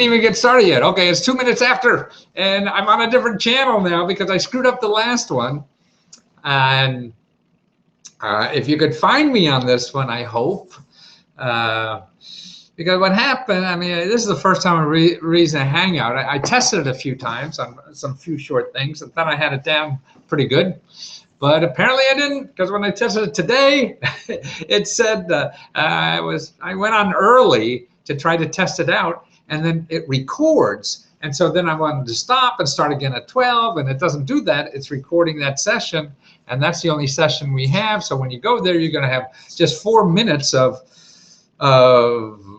even get started yet. Okay, it's 2 minutes after, and I'm on a different channel now because I screwed up the last one. And if you could find me on this one, I hope. Because what happened, I mean, this is the first time I reason a Hangout. I tested it a few times on some few short things and thought I had it down pretty good. But apparently I didn't, because when I tested it today, it said I went on early to try to test it out, and then it records. And so then I wanted to stop and start again at 12, and it doesn't do that. It's recording that session, and that's the only session we have. So when you go there, you're going to have just 4 minutes of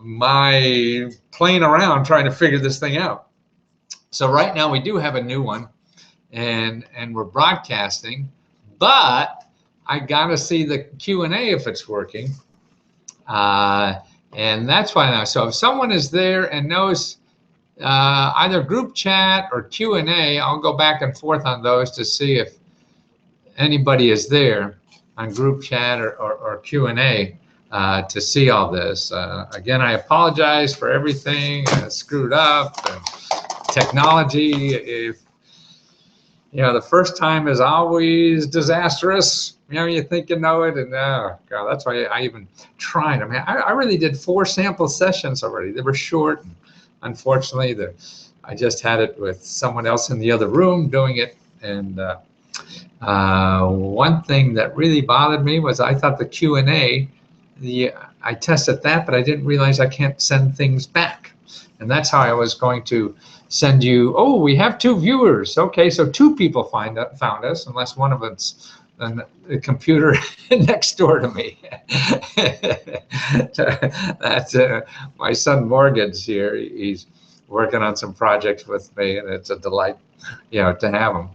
my playing around trying to figure this thing out. So right now we do have a new one, and we're broadcasting, but I got to see the Q&A if it's working. And that's why now. So if someone is there and knows either group chat or Q&A, I'll go back and forth on those to see if anybody is there on group chat or Q&A to see all this. Again, I apologize for everything. I screwed up. And technology, if you know, the first time is always disastrous. You know, you think you know it, and oh God, that's why I even tried. I mean, I really did 4 sample sessions already. They were short. And unfortunately, I just had it with someone else in the other room doing it. And one thing that really bothered me was I thought the Q&A, I tested that, but I didn't realize I can't send things back. And that's how I was going to send you, oh, we have 2 viewers. Okay, so 2 people found us, unless one of it's the computer next door to me. That's my son Morgan's here. He's working on some projects with me, and it's a delight, you know, to have him.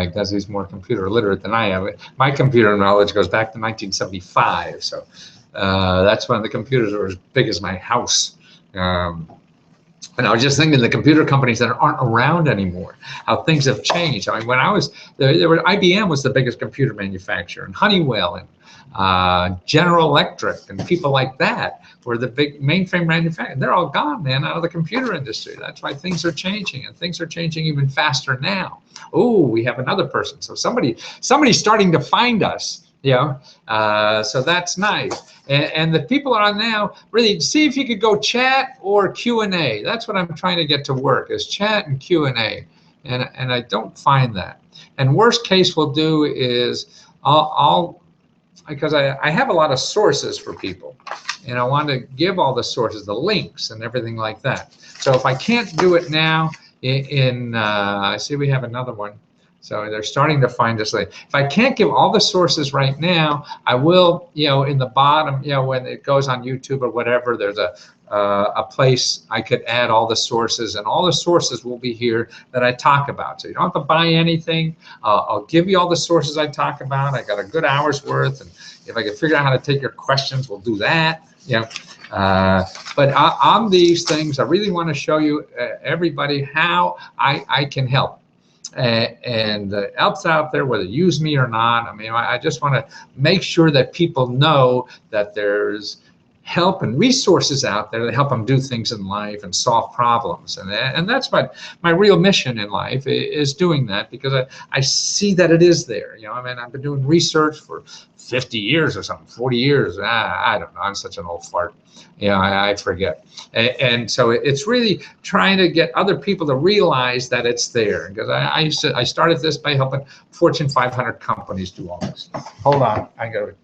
Because he's more computer literate than I am. My computer knowledge goes back to 1975, so that's when the computers were as big as my house. And I was just thinking the computer companies that aren't around anymore, how things have changed. I mean, when I was there, IBM was the biggest computer manufacturer, and Honeywell and General Electric and people like that were the big mainframe manufacturers. They're all gone, man, out of the computer industry. That's why things are changing, and things are changing even faster now. Oh, we have another person. So somebody's starting to find us, you know, so that's nice. And the people are on now, really see if you could go chat or Q&A. That's what I'm trying to get to work, is chat and Q&A. And I don't find that. And worst case we'll do is because I have a lot of sources for people, and I want to give all the sources, the links and everything like that. So if I can't do it now, I see we have another one. So they're starting to find us late. If I can't give all the sources right now, I will, you know, in the bottom, you know, when it goes on YouTube or whatever, there's a place I could add all the sources, and all the sources will be here that I talk about. So you don't have to buy anything. I'll give you all the sources I talk about. I got a good hour's worth, and if I can figure out how to take your questions, we'll do that. Yeah. But on these things, I really want to show you everybody how I can help. And the helps out there, whether you use me or not. I mean, I just want to make sure that people know that there's help and resources out there that help them do things in life and solve problems. And that's my real mission in life, is doing that, because I see that it is there. You know, I mean, I've been doing research for 50 years or something, 40 years. I don't know. I'm such an old fart. You know, I forget. And so it's really trying to get other people to realize that it's there. Because I started this by helping Fortune 500 companies do all this. Hold on. I got to.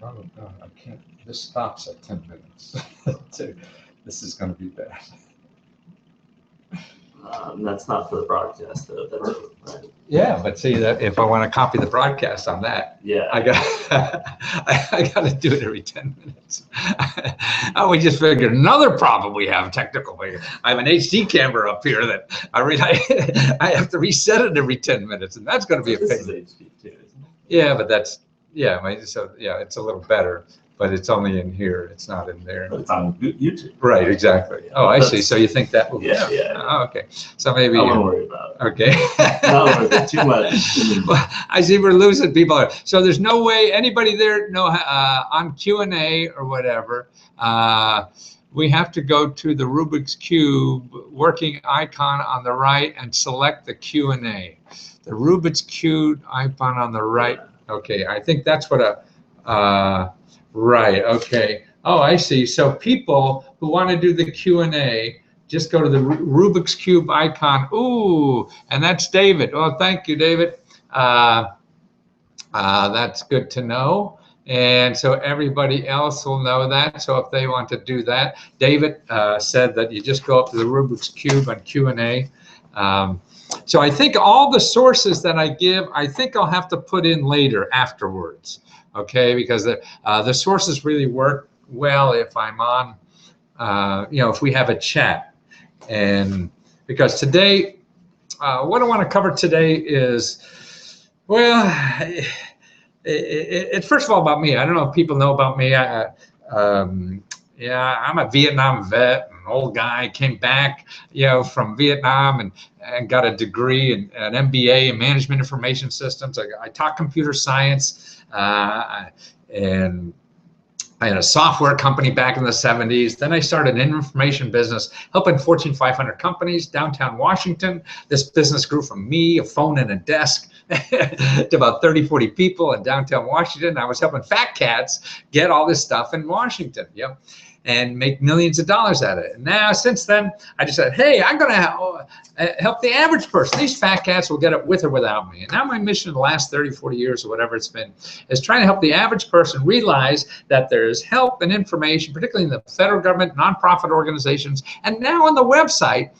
Oh, God, I can't. This stops at 10 minutes. This is going to be bad. That's not for the broadcast, though. That's right. Yeah, but see, that if I want to copy the broadcast on that, yeah, I got to do it every 10 minutes. We just figured another problem we have, technical. I have an HD camera up here that I have to reset it every 10 minutes, and that's going to be a pain. This is HD too, isn't it? Yeah, but that's. Yeah, so yeah, it's a little better. but it's only in here. It's not in there. But it's on YouTube. Right, exactly. Oh, I see. So you think that will be? Yeah. Oh, okay. So maybe. I won't worry about it. Okay. Not worry about it too much. Well, I see we're losing people. So there's no way anybody there on Q&A or whatever. We have to go to the Rubik's Cube working icon on the right and select the Q&A. The Rubik's Cube icon on the right. Okay, I think that's what right, okay. Oh, I see. So people who want to do the Q&A, just go to the Rubik's Cube icon. Ooh, and that's David. Oh, thank you, David. That's good to know. And so everybody else will know that. So if they want to do that, David said that you just go up to the Rubik's Cube on Q&A. So I think all the sources that I give, I think I'll have to put in later afterwards. Okay, because the sources really work well if I'm on, if we have a chat. And because today, what I want to cover today is, well, it's first of all about me. I don't know if people know about me. Yeah, I'm a Vietnam vet, an old guy, came back, from Vietnam and got a degree and an MBA in management information systems. I taught computer science, and I had a software company back in the 70s. Then I started an information business, helping Fortune 500 companies downtown Washington. This business grew from me, a phone and a desk, to about 30, 40 people in downtown Washington. I was helping fat cats get all this stuff in Washington, and make millions of dollars at it. And now, since then, I just said, hey, I'm going to help the average person. These fat cats will get it with or without me. And now my mission in the last 30, 40 years or whatever it's been is trying to help the average person realize that there's help and information, particularly in the federal government, nonprofit organizations, and now on the website,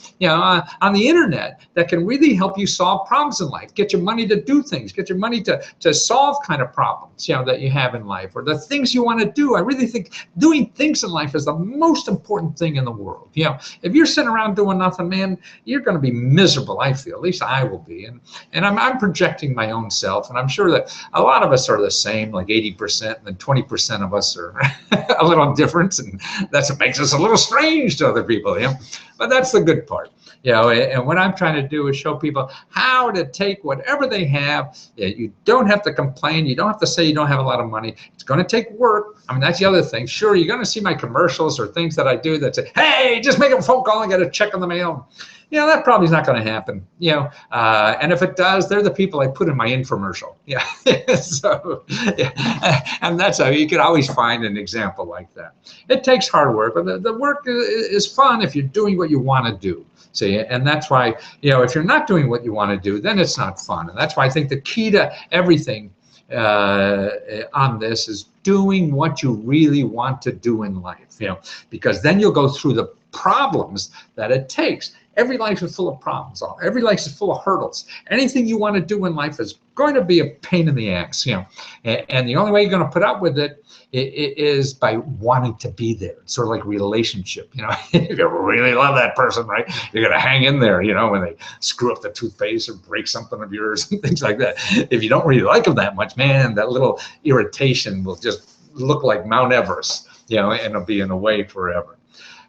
on the internet, that can really help you solve problems in life, get your money to do things, get your money to solve kind of problems, that you have in life, or the things you want to do. I really think doing things in life is the most important thing in the world. If you're sitting around doing nothing, man, you're going to be miserable. I feel, at least I will be. And I'm projecting my own self, and I'm sure that a lot of us are the same, like 80%, and then 20% of us are a little different, and that's what makes us a little strange to other people. But that's the good part. And what I'm trying to do is show people how to take whatever they have. You don't have to complain. You don't have to say you don't have a lot of money. It's going to take work. I mean, that's the other thing. Sure, you're going to see my commercials or things that I do that say, hey, just make a phone call and get a check in the mail. That probably is not going to happen. And if it does, they're the people I put in my infomercial. So, and that's how you can always find an example like that. It takes hard work, but the work is fun if you're doing what you want to do. See, and that's why, if you're not doing what you want to do, then it's not fun. And that's why I think the key to everything on this is doing what you really want to do in life, because then you'll go through the problems that it takes. Every life is full of problems. Every life is full of hurdles. Anything you want to do in life is going to be a pain in the ass, and the only way you're going to put up with it is by wanting to be there. It's sort of like relationship, if you really love that person, right, you're going to hang in there, when they screw up the toothpaste or break something of yours and things like that. If you don't really like them that much, man, that little irritation will just look like Mount Everest, and it'll be in the way forever.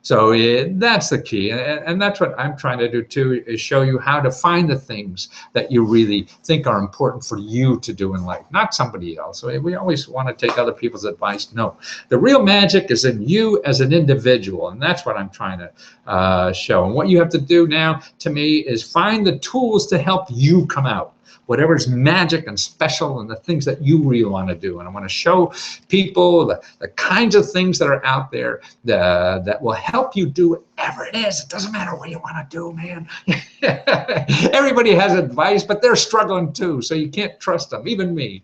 So that's the key, and that's what I'm trying to do too, is show you how to find the things that you really think are important for you to do in life, not somebody else. So we always want to take other people's advice. No, the real magic is in you as an individual, and that's what I'm trying to show. And what you have to do now, to me, is find the tools to help you come out. Whatever's magic and special and the things that you really want to do. And I want to show people the kinds of things that are out there that will help you do whatever it is. It doesn't matter what you want to do, man. Everybody has advice, but they're struggling too. So you can't trust them, even me.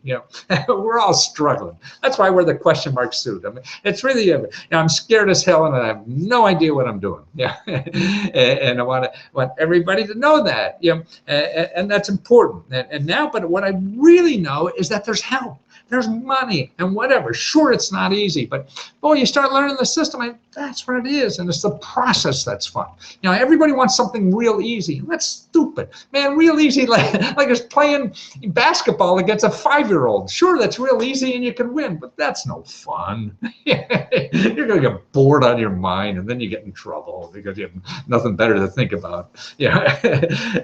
We're all struggling. That's why we're the question mark suit. I mean, it's really, I'm scared as hell and I have no idea what I'm doing. And I want everybody to know that, and that's important. And now, but what I really know is that there's help. There's money and whatever. Sure, it's not easy, but boy, you start learning the system, and that's what it is. And it's the process that's fun. You know, everybody wants something real easy. That's stupid, man. Real easy, like it's playing basketball against a 5-year-old. Sure, that's real easy and you can win, but that's no fun. You're gonna get bored on your mind, and then you get in trouble because you have nothing better to think about,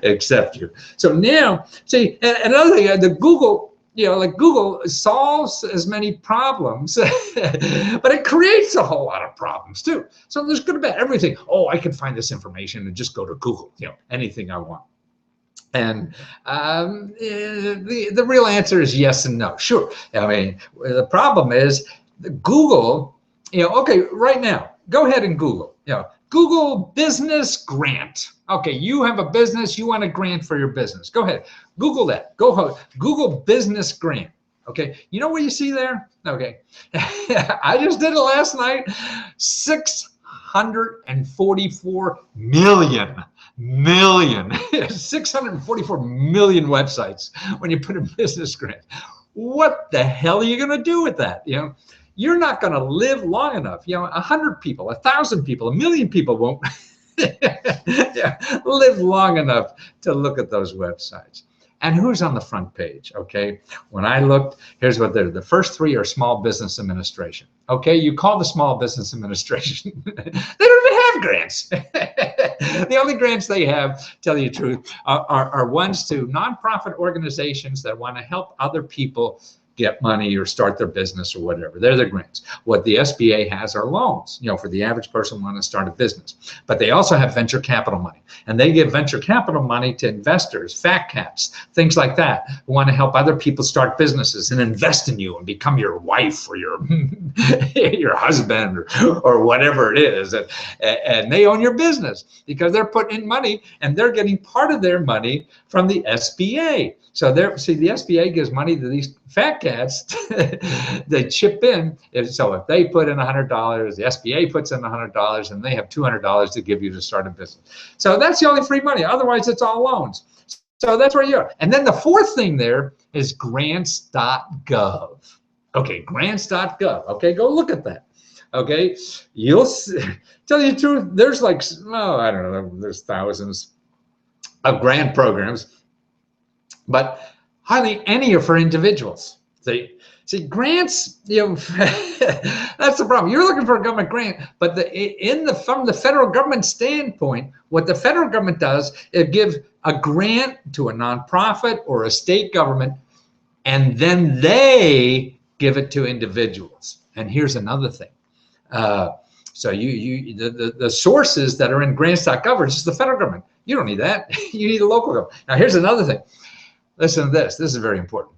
except you. So now, see, and another thing, the Google, like Google solves as many problems, but it creates a whole lot of problems too. So there's good about everything. Oh, I can find this information and just go to Google, anything I want. And the real answer is yes and no. Sure. I mean, the problem is Google, okay, right now, go ahead and Google, Google business grant. Okay, you have a business, you want a grant for your business. Go ahead, Google that. Google business grant. Okay, you know what you see there? Okay, I just did it last night. 644 million 644 million websites when you put a business grant. What the hell are you going to do with that? You're not going to live long enough. 100 people, 1,000 people, 1 million people won't live long enough to look at those websites. And who's on the front page? Okay, when I looked, here's what they're. The first 3 are Small Business Administration. Okay, you call the Small Business Administration. They don't even have grants. The only grants they have, tell you the truth, are ones to nonprofit organizations that want to help other people get money or start their business or whatever. They're the grants. What the SBA has are loans, for the average person who wants to start a business. But they also have venture capital money. And they give venture capital money to investors, fat cats, things like that, who want to help other people start businesses and invest in you and become your wife or your your husband or whatever it is. And they own your business because they're putting in money and they're getting part of their money from the SBA. So the SBA gives money to these fat cats. They chip in. So if they put in $100, the SBA puts in $100, and they have $200 to give you to start a business. So that's the only free money. Otherwise, it's all loans. So that's where you are. And then the fourth thing there is grants.gov. Okay, grants.gov. Okay, go look at that. Okay, you'll see, tell you the truth, there's I don't know, there's thousands of grant programs, but hardly any are for individuals. See, grants, that's the problem. You're looking for a government grant, but from the federal government standpoint, what the federal government does is give a grant to a nonprofit or a state government, and then they give it to individuals. And here's another thing. So the sources that are in grants.gov are just the federal government. You don't need that. You need a local government. Now, here's another thing. Listen to this. This is very important.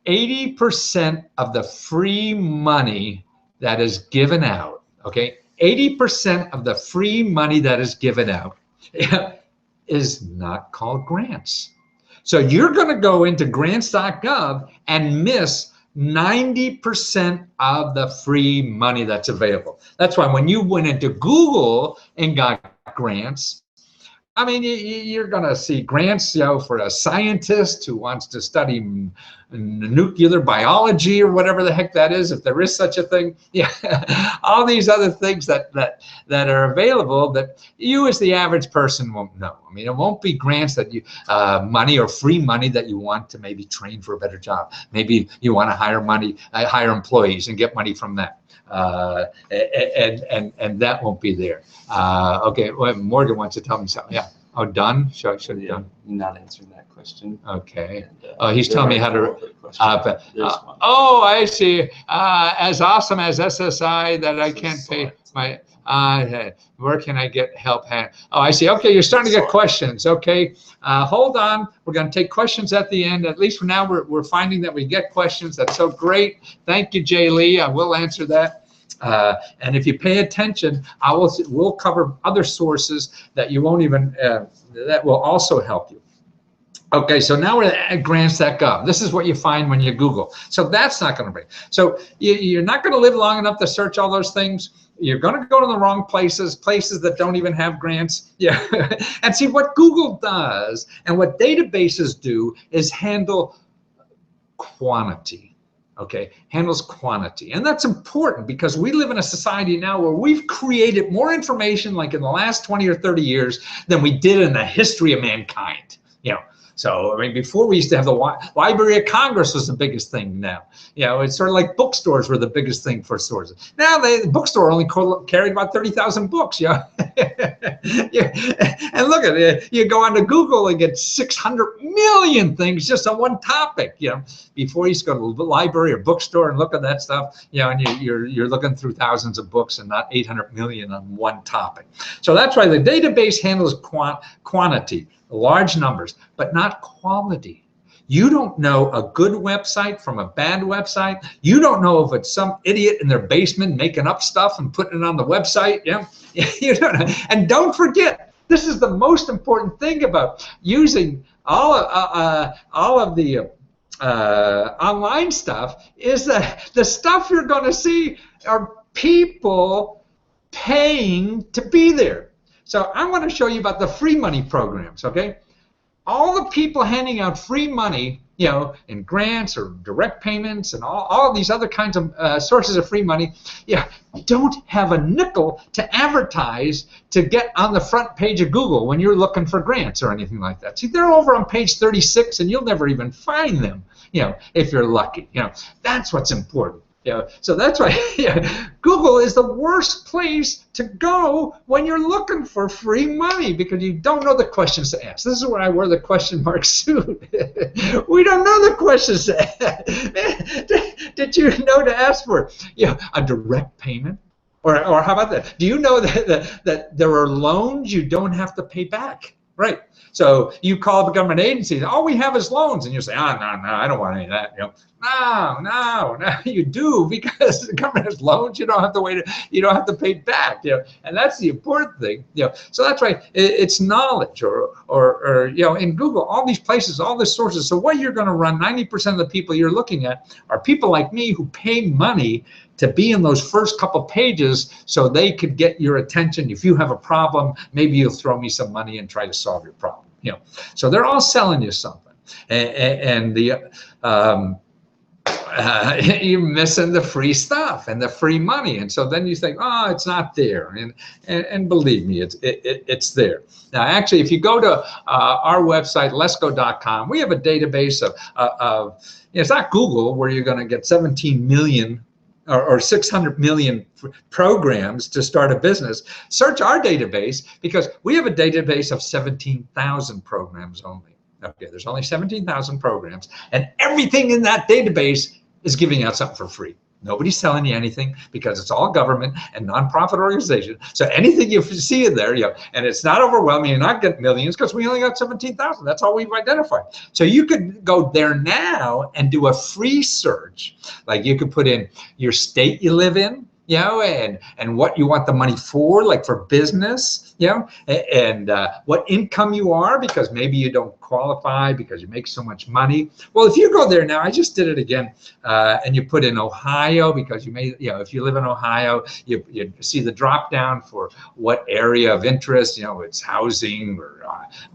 80% of the free money that is given out, okay, 80% of the free money that is given out is not called grants. So you're going to go into grants.gov and miss 90% of the free money that's available. That's why when you went into Google and got grants, I mean, you're going to see grants, for a scientist who wants to study nuclear biology or whatever the heck that is, if there is such a thing. Yeah, all these other things that are available that you as the average person won't know. I mean, it won't be grants that you, money or free money that you want to maybe train for a better job. Maybe you want to hire employees and get money from that. And that won't be there. Okay, well, Morgan wants to tell me something. Yeah. Oh, done? Should I Yeah, done? not answering that question. Okay. And, He's telling me how to. Oh, I see. As awesome as SSI that I can't pay my. Where can I get help? Oh, I see. Okay, you're starting to get questions. Okay, hold on. We're going to take questions at the end. At least for now, we're finding that we get questions. That's so great. Thank you, Jay Lee. I will answer that. And if you pay attention, we'll cover other sources that you won't even that will also help you. Okay, so now we're at grants.gov. This is what you find when you Google. So that's not going to bring. So you're not going to live long enough to search all those things. You're going to go to the wrong places that don't even have grants. Yeah, and see what Google does and what databases do is handle quantity. okay, handles quantity. And that's important because we live in a society now where we've created more information like in the last 20 or 30 years than we did in the history of mankind. So, I mean, before we used to have the Library of Congress was the biggest thing now. It's sort of like bookstores were the biggest thing for stores. Now the bookstore only carried about 30,000 books, And look at it, you go onto Google and get 600 million things just on one topic, Before you used to go to the library or bookstore and look at that stuff, and you're looking through thousands of books and not 800 million on one topic. So that's why the database handles quantity. Large numbers, but not quality. You don't know a good website from a bad website. You don't know if it's some idiot in their basement making up stuff and putting it on the website. You don't know. And don't forget, this is the most important thing about using all of the online stuff is that the stuff you're going to see are people paying to be there. So I want to show you about the free money programs, okay? All the people handing out free money, in grants or direct payments and all these other kinds of sources of free money, don't have a nickel to advertise to get on the front page of Google when you're looking for grants or anything like that. See, they're over on page 36 and you'll never even find them, if you're lucky. That's what's important. So that's why Google is the worst place to go when you're looking for free money because you don't know the questions to ask. This is why I wear the question mark suit. We don't know the questions to ask. Did you know to ask for a direct payment? Or how about that? Do you know that there are loans you don't have to pay back? Right. So you call up a government agency, all we have is loans, and you say, no, I don't want any of that. No, you do, because the government has loans. You don't have to wait. You don't have to pay back. And that's the important thing. So that's why it's knowledge, or in Google, all these places, all the sources. So what you're going to run, 90% of the people you're looking at are people like me who pay money to be in those first couple pages so they could get your attention. If you have a problem, maybe you'll throw me some money and try to solve your problem. So they're all selling you something, and you're missing the free stuff and the free money, and so then you think, oh, it's not there, and believe me, it's there. Now, actually, if you go to our website, lesko.com, we have a database of it's not Google where you're going to get 17 million or 600 million programs to start a business. Search our database because we have a database of 17,000 programs only. Okay, there's only 17,000 programs, and everything in that database is giving out something for free. Nobody's telling you anything because it's all government and nonprofit organization. So anything you see in there, and it's not overwhelming. You're not getting millions because we only got 17,000. That's all we've identified. So you could go there now and do a free search. Like you could put in your state you live in, and what you want the money for, like for business, and what income you are, because maybe you don't qualify because you make so much money. Well, if you go there now, I just did it again, and you put in Ohio, because you may, if you live in Ohio, you see the drop down for what area of interest, it's housing or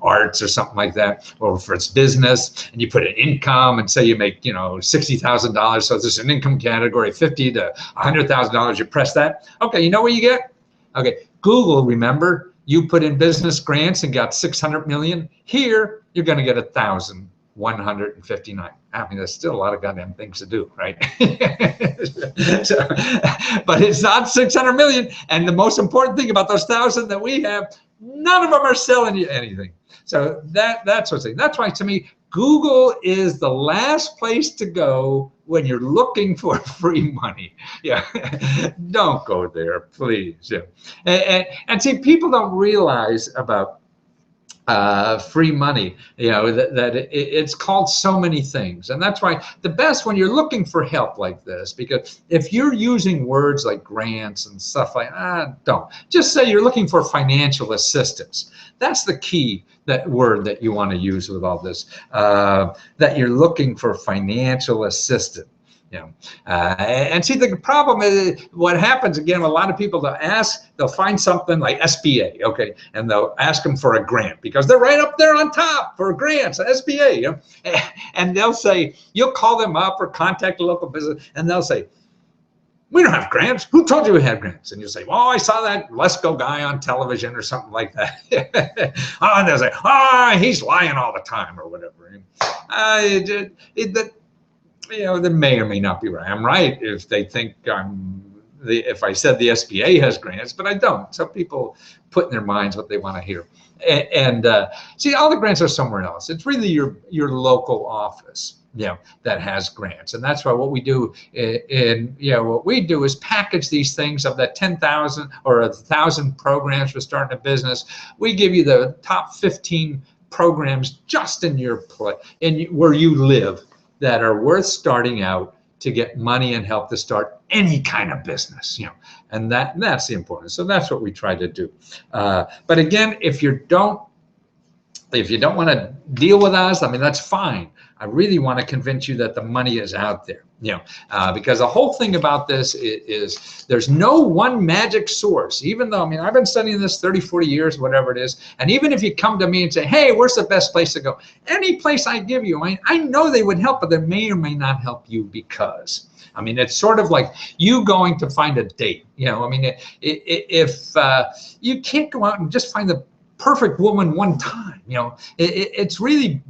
arts or something like that, or for its business, and you put an income and say you make, $60,000. So there's an income category, $50,000 to $100,000. You press that. Okay, you know what you get? Okay, Google, remember, you put in business grants and got 600 million. Here, you're going to get 1,159. I mean, there's still a lot of goddamn things to do, right? So, but it's not 600 million. And the most important thing about those 1,000 that we have, none of them are selling you anything. So that's what's saying. That's why, to me, Google is the last place to go when you're looking for free money. Don't go there, please. And see, people don't realize about free money, that it's called so many things. And that's why the best when you're looking for help like this, because if you're using words like grants and stuff like don't. Just say you're looking for financial assistance. That's the key, that word that you want to use with all this, that you're looking for financial assistance. You know, and see, the problem is what happens again with a lot of people. They'll find something like SBA, okay, and they'll ask them for a grant because they're right up there on top for grants, SBA, you know, and they'll say, you'll call them up or contact a local business, and they'll say, we don't have grants. Who told you we had grants? And you say, well, I saw that Lesko guy on television or something like that. And they'll say, he's lying all the time or whatever. You know, they may or may not be right. I'm right if they think if I said the SBA has grants, but I don't. Some people put in their minds what they want to hear. And see, all the grants are somewhere else. It's really your local office, you know, that has grants. And that's why what we do what we do is package these things of that 10,000 or 1,000 programs for starting a business. We give you the top 15 programs just in your where you live that are worth starting out to get money and help to start any kind of business, you know, and that's the importance. So that's what we try to do. But again, if you don't want to deal with us, I mean, that's fine. I really want to convince you that the money is out there, you know, because the whole thing about this is there's no one magic source, even though, I mean, I've been studying this 30, 40 years, whatever it is. And even if you come to me and say, hey, where's the best place to go? Any place I give you, I know they would help, but they may or may not help you because, I mean, it's sort of like you going to find a date, you know, I mean, if you can't go out and just find the perfect woman one time, you know, it's really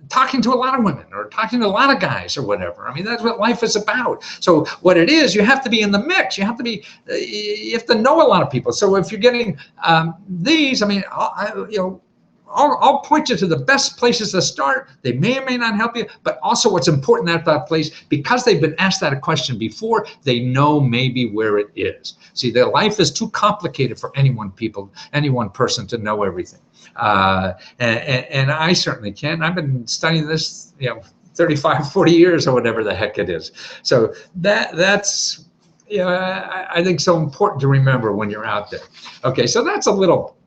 talking to a lot of women or talking to a lot of guys or whatever. I mean, that's what life is about. So what it is, you have to be in the mix. You have to know a lot of people. So if you're getting these, I mean, I'll point you to the best places to start. They may or may not help you, but also what's important at that place, because they've been asked that question before, they know maybe where it is. See, their life is too complicated for any one person to know everything. And I certainly can't. I've been studying this, you know, 35, 40 years or whatever the heck it is. So that's, you know, I think so important to remember when you're out there. Okay, so that's a little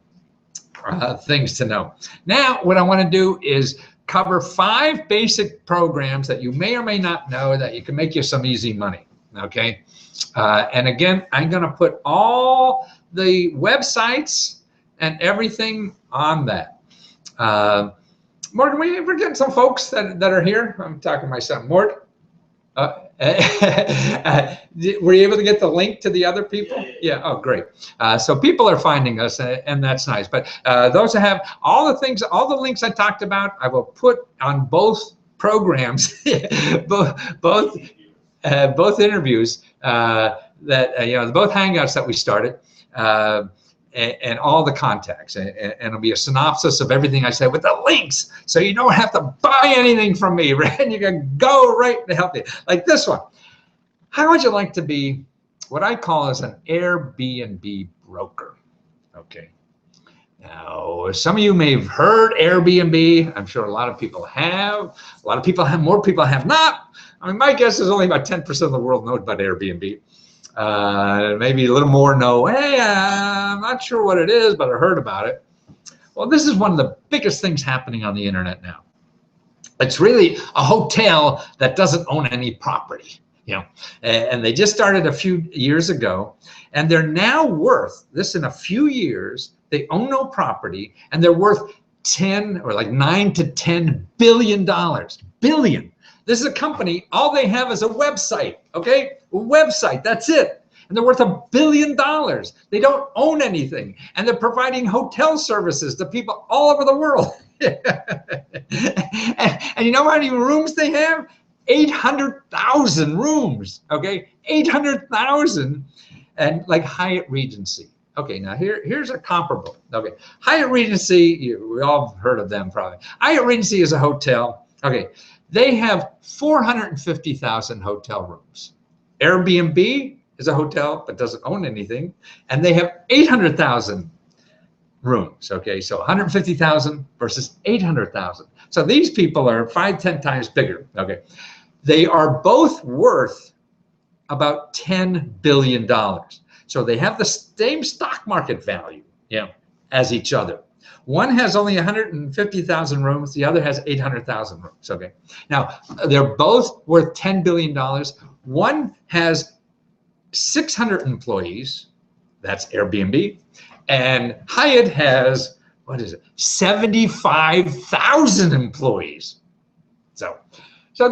things to know. Now, what I want to do is cover 5 basic programs that you may or may not know that you can make you some easy money. Okay, and again, I'm going to put all the websites and everything on that. Morgan, we're getting some folks that are here. I'm talking to my son, Mort. Were you able to get the link to the other people? Yeah. Oh, great. So people are finding us, and that's nice. But those that have all the things, all the links I talked about, I will put on both programs, both interviews both hangouts that we started. And all the contacts, and it'll be a synopsis of everything I said with the links, so you don't have to buy anything from me, right? And you can go right to help you. Like this one. How would you like to be what I call as an Airbnb broker? Okay. Now, some of you may have heard Airbnb. I'm sure a lot of people have. A lot of people have. More people have not. I mean, my guess is only about 10% of the world know about Airbnb. Maybe a little more know, hey, I'm not sure what it is, but I heard about it. Well, this is one of the biggest things happening on the internet now. It's really a hotel that doesn't own any property, you know, and they just started a few years ago, and they're now worth, this in a few years, they own no property, and they're worth 10 or like 9 to 10 billion dollars. Billion. This is a company, all they have is a website, okay? A website, that's it. And they're worth $1 billion. They don't own anything. And they're providing hotel services to people all over the world. and you know how many rooms they have? 800,000 rooms, okay? 800,000, and like Hyatt Regency. Okay, now here's a comparable. Okay, Hyatt Regency, we all have heard of them probably. Hyatt Regency is a hotel. Okay. They have 450,000 hotel rooms. Airbnb is a hotel but doesn't own anything, and they have 800,000 rooms. Okay, so 150,000 versus 800,000. So these people are 5-10 times bigger. Okay, they are both worth about $10 billion. So they have the same stock market value, as each other. One has only 150,000 rooms. The other has 800,000 rooms. Okay. Now, they're both worth $10 billion. One has 600 employees. That's Airbnb. And Hyatt has, 75,000 employees. So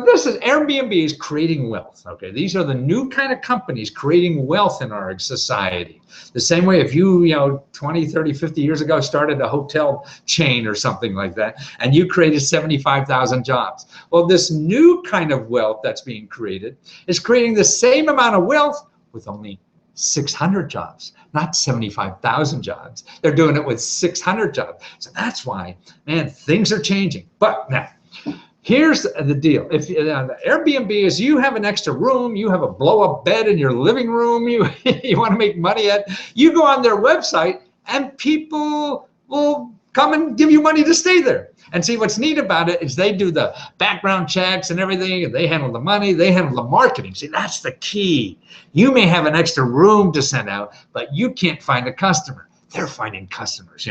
this is Airbnb is creating wealth. Okay, these are the new kind of companies creating wealth in our society. The same way if you 20, 30, 50 years ago started a hotel chain or something like that, and you created 75,000 jobs. Well, this new kind of wealth that's being created is creating the same amount of wealth with only 600 jobs, not 75,000 jobs. They're doing it with 600 jobs. So that's why, man, things are changing. But now, here's the deal. If Airbnb is you have an extra room, you have a blow-up bed in your living room, you want to make money at, you go on their website and people will come and give you money to stay there. And see, what's neat about it is they do the background checks and everything, and they handle the money, they handle the marketing. See, that's the key. You may have an extra room to send out, but you can't find a customer. They're finding customers.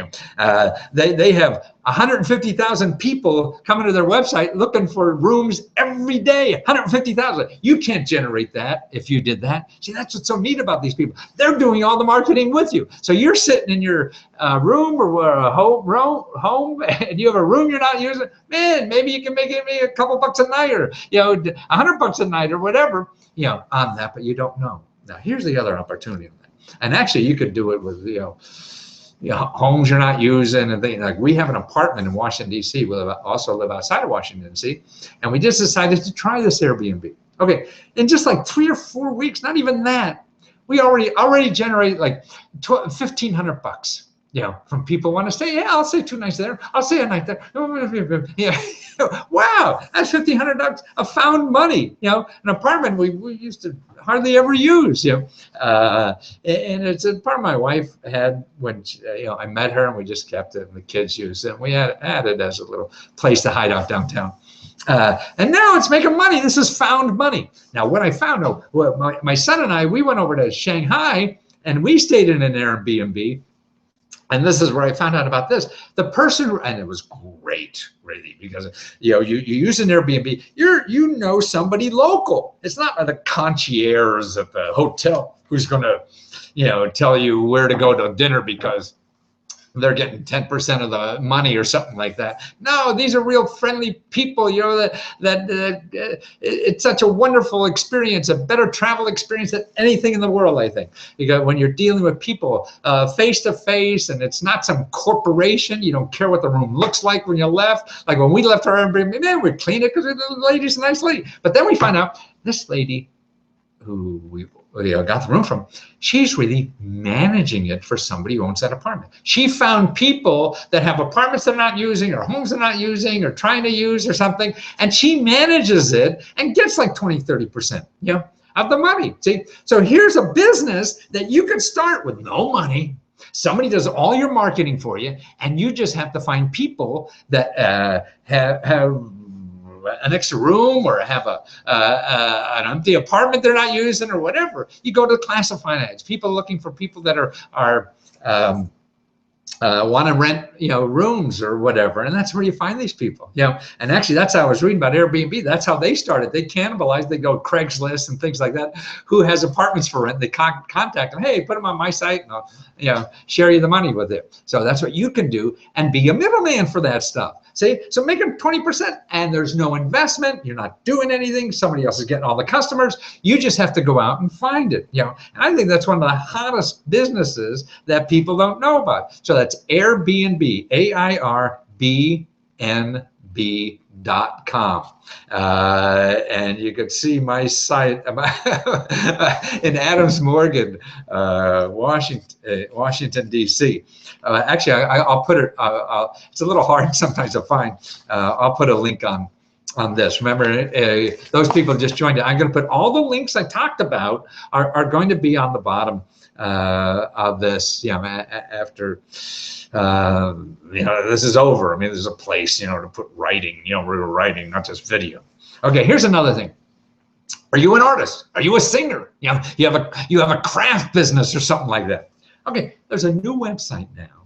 They have 150,000 people coming to their website looking for rooms every day. 150,000. You can't generate that if you did that. See, that's what's so neat about these people. They're doing all the marketing with you. So you're sitting in your room or a home, and you have a room you're not using. Man, maybe you can make it a couple bucks a night, or $100 a night, or whatever. On that, but you don't know. Now, here's the other opportunity. And actually, you could do it with homes you're not using, and things like we have an apartment in Washington D.C. We also live outside of Washington D.C. and we just decided to try this Airbnb. Okay, in just like 3 or 4 weeks, not even that, we already generate like $1,500. From people want to stay. Yeah, I'll stay 2 nights there. I'll stay a night there. Yeah. Wow, that's $1,500 of found money. An apartment we used to hardly ever use. And it's a part my wife had when I met her, and we just kept it, and the kids used it. And we had it as a little place to hide out downtown. And now it's making money. This is found money. Now, what I found out, my son and I, we went over to Shanghai, and we stayed in an Airbnb. And this is where I found out about this. The person, and it was great, really, because you use an Airbnb, you know somebody local. It's not the concierge at the hotel who's going to tell you where to go to dinner because they're getting 10% of the money or something like that. No, these are real friendly people. It's such a wonderful experience, a better travel experience than anything in the world, I think. Because when you're dealing with people face to face, and it's not some corporation, you don't care what the room looks like when you left. Like when we left our Airbnb, man, we cleaned it because the lady's a nice lady. But then we find out this lady who we got the room from, she's really managing it for somebody who owns that apartment. She found people that have apartments they're not using, or homes they're not using, or trying to use, or something, and she manages it and gets like 20-30% of the money. See, so here's a business that you could start with no money. Somebody does all your marketing for you, and you just have to find people that have an extra room, or have an empty apartment they're not using, or whatever. You go to classified ads, people looking for people that are want to rent rooms or whatever, and that's where you find these people. And actually, that's how I was reading about Airbnb. That's how they started. They cannibalized. They go Craigslist and things like that. Who has apartments for rent? They contact them. Hey, put them on my site, and I'll share you the money with it. So that's what you can do, and be a middleman for that stuff. See, so make them 20%, and there's no investment. You're not doing anything. Somebody else is getting all the customers. You just have to go out and find it. And I think that's one of the hottest businesses that people don't know about. So that's Airbnb, AIRBNB.com. And you could see my site in Adams Morgan, Washington, D.C. Actually, I'll put it, it's a little hard sometimes to find. I'll put a link on this. Remember, those people just joined it. I'm going to put all the links I talked about are going to be on the bottom of this, after this is over. I mean, there's a place, to put writing, real writing, not just video. Okay, here's another thing. Are you an artist? Are you a singer? You have a craft business or something like that. Okay, there's a new website now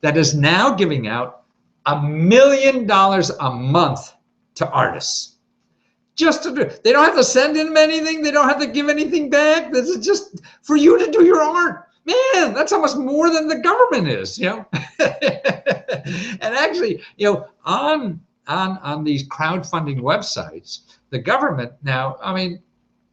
that is now giving out $1 million a month to artists. Just to do, they don't have to send in anything. They don't have to give anything back. This is just for you to do your art. Man, that's almost more than the government is, you know. And actually, you know, on these crowdfunding websites, the government now, I mean,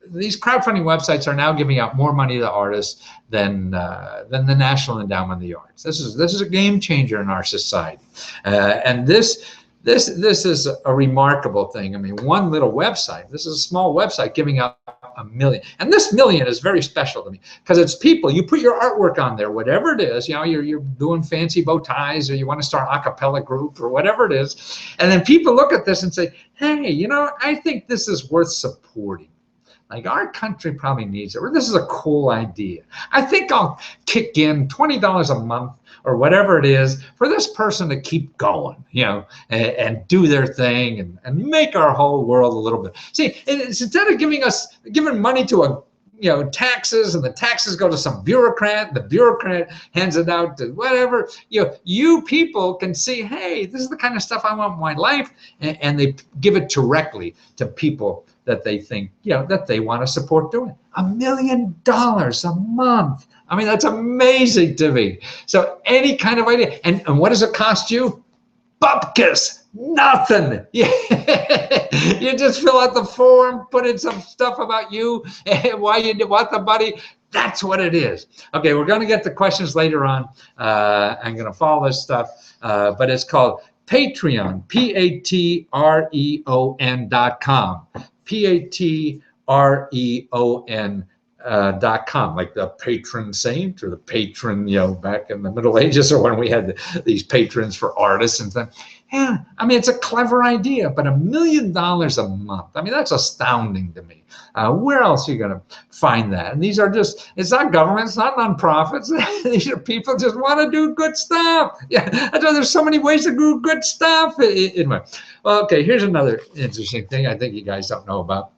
these crowdfunding websites are now giving out more money to artists than the National Endowment of the Arts. This is a game changer in our society, and this is a remarkable thing. I mean, one little website. This is a small website giving out $1 million, and this million is very special to me because it's people. You put your artwork on there, whatever it is. You know, you're doing fancy bow ties, or you want to start a cappella group, or whatever it is, and then people look at this and say, "Hey, you know, I think this is worth supporting. Like our country probably needs it, or this is a cool idea. I think I'll kick in $20 a month or whatever it is for this person to keep going, you know, and do their thing and make our whole world a little bit." See, it's instead of giving money to a, you know, taxes, and the taxes go to some bureaucrat, the bureaucrat hands it out to whatever, you know, you people can see, hey, this is the kind of stuff I want in my life, and they give it directly to people that they think, you know, that they want to support doing it. $1 million a month. I mean, that's amazing to me. So any kind of idea. And what does it cost you? Bupkis, nothing. You just fill out the form, put in some stuff about you, and why you want the money. That's what it is. Okay, we're going to get the questions later on. I'm going to follow this stuff, but it's called Patreon, Patreon.com. Patreon.com, like the patron saint or the patron, you know, back in the Middle Ages, or when we had these patrons for artists and things. Yeah, I mean, it's a clever idea, but $1 million a month. I mean, that's astounding to me. Where else are you going to find that? And these are just, it's not government, it's not nonprofits. These are people just want to do good stuff. Yeah, that's why there's so many ways to do good stuff. Well, okay, here's another interesting thing I think you guys don't know about.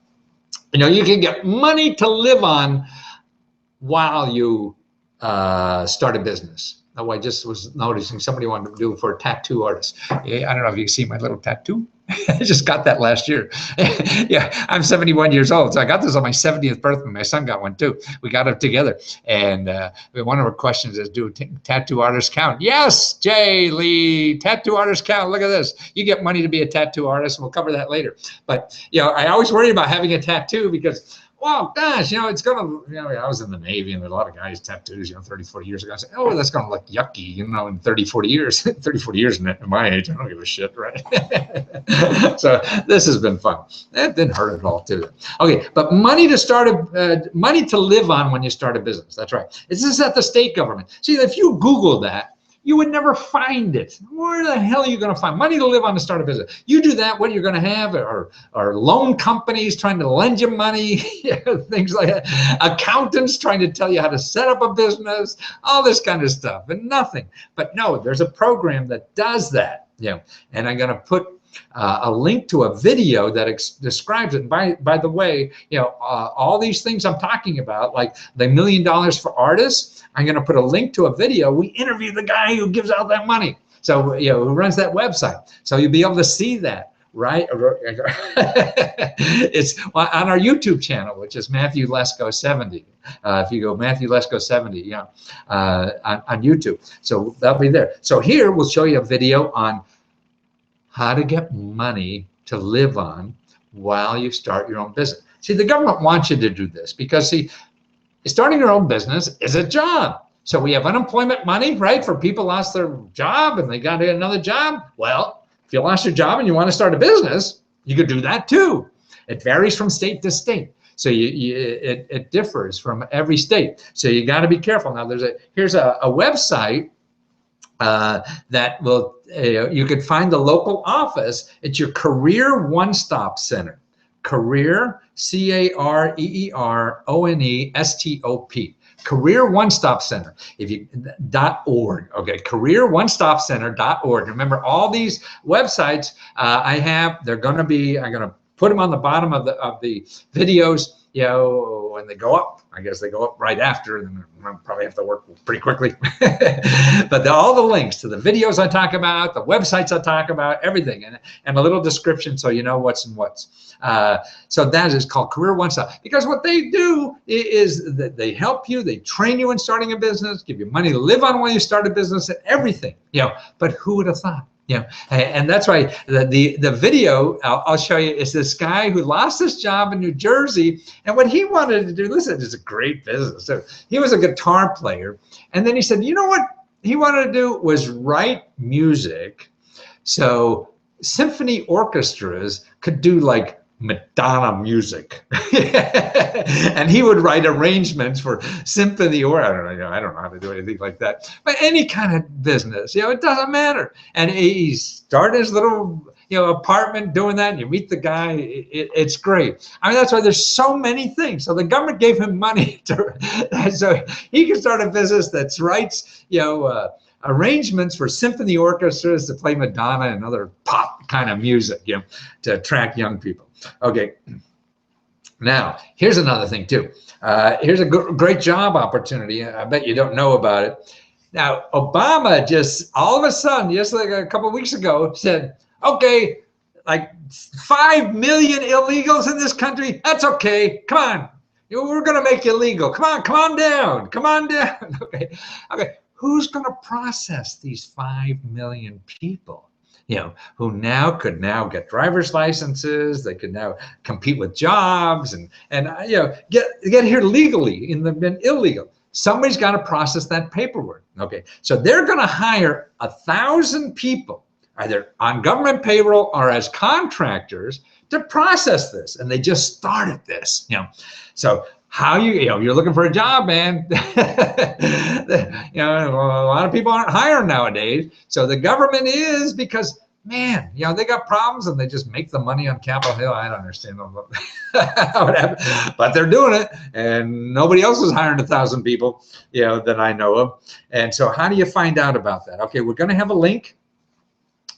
You know, you can get money to live on while you start a business. Oh, I just was noticing somebody wanted to do it for a tattoo artist. Yeah, I don't know if you can see my little tattoo. I just got that last year. Yeah, I'm 71 years old, so I got this on my 70th birthday. My son got one too. We got it together. And one of our questions is, do tattoo artists count? Yes, Jay Lee, tattoo artists count. Look at this. You get money to be a tattoo artist, and we'll cover that later. But, you know, I always worry about having a tattoo because, well, gosh, you know, it's going to, you know, I was in the Navy and a lot of guys tattoos, you know, 30, 40 years ago. I said, oh, that's going to look yucky, you know, in 30, 40 years. 30, 40 years in my age, I don't give a shit, right? So this has been fun. That didn't hurt at all, too. Okay, but money to money to live on when you start a business. That's right. This is at the state government. See, if you Google that, you would never find it. Where the hell are you going to find money to live on to start a business? You do that, what you're going to have are loan companies trying to lend you money, things like that. Accountants trying to tell you how to set up a business, all this kind of stuff, and nothing. But no, there's a program that does that. You know, and I'm going to put a link to a video that describes it. And by the way, you know, all these things I'm talking about, like the $1 million for artists, I'm going to put a link to a video. We interview the guy who gives out that money. So, you know, who runs that website. So you'll be able to see that, right? It's on our YouTube channel, which is Matthew Lesko 70. If you go Matthew Lesko 70, you know, on YouTube. So that'll be there. So here we'll show you a video on how to get money to live on while you start your own business. See, the government wants you to do this because, see, starting your own business is a job. So we have unemployment money, right, for people lost their job and they got another job. Well, if you lost your job and you want to start a business, you could do that too. It varies from state to state. So it differs from every state. So you got to be careful. Now, here's a website that will, you could find the local office. It's your Career One-Stop Center. Career, CareerOnestop. Career One-Stop Center. If you .org. Okay, careeronestopcenter.org. Remember, all these websites I have, they're going to be, I'm going to put them on the bottom of the videos. You know, when they go up. I guess they go up right after, and I'll probably have to work pretty quickly. But all the links to the videos I talk about, the websites I talk about, everything, and a little description so you know what's and what's. So that is called Career One Stop, because what they do is that they help you, they train you in starting a business, give you money to live on while you start a business, and everything. But who would have thought? And that's why the video I'll show you is this guy who lost his job in New Jersey, and what he wanted to do, listen, it's a great business. So he was a guitar player, and then he said, you know what he wanted to do was write music so symphony orchestras could do like Madonna music. And he would write arrangements for symphony, or I don't know how to do anything like that, but any kind of business, it doesn't matter. And he started his little apartment doing that, and you meet the guy. It's great. I mean, that's why there's so many things. So the government gave him money so he could start a business that writes arrangements for symphony orchestras to play Madonna and other pop kind of music, to attract young people. Okay, now here's another thing too. Here's a great job opportunity. I bet you don't know about it. Now, Obama just all of a sudden, just like a couple of weeks ago, said, okay, like 5 million illegals in this country, that's okay, come on, we're gonna make you legal, come on down. Okay, who's gonna process these 5 million people? Who now could get driver's licenses, they could now compete with jobs and get here legally in the illegal. Somebody's got to process that paperwork. Okay, so they're going to hire 1,000 people, either on government payroll or as contractors, to process this, and they just started this. So how you're looking for a job, man. A lot of people aren't hiring nowadays. So the government is, because man, they got problems and they just make the money on Capitol Hill. I don't understand how it happened, but they're doing it, and nobody else is hiring 1,000 people, that I know of. And so how do you find out about that? Okay, we're going to have a link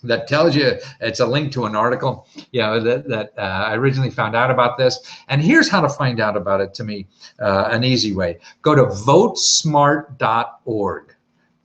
that tells you, it's a link to an article, that I originally found out about this. And here's how to find out about it, to me, an easy way. Go to votesmart.org,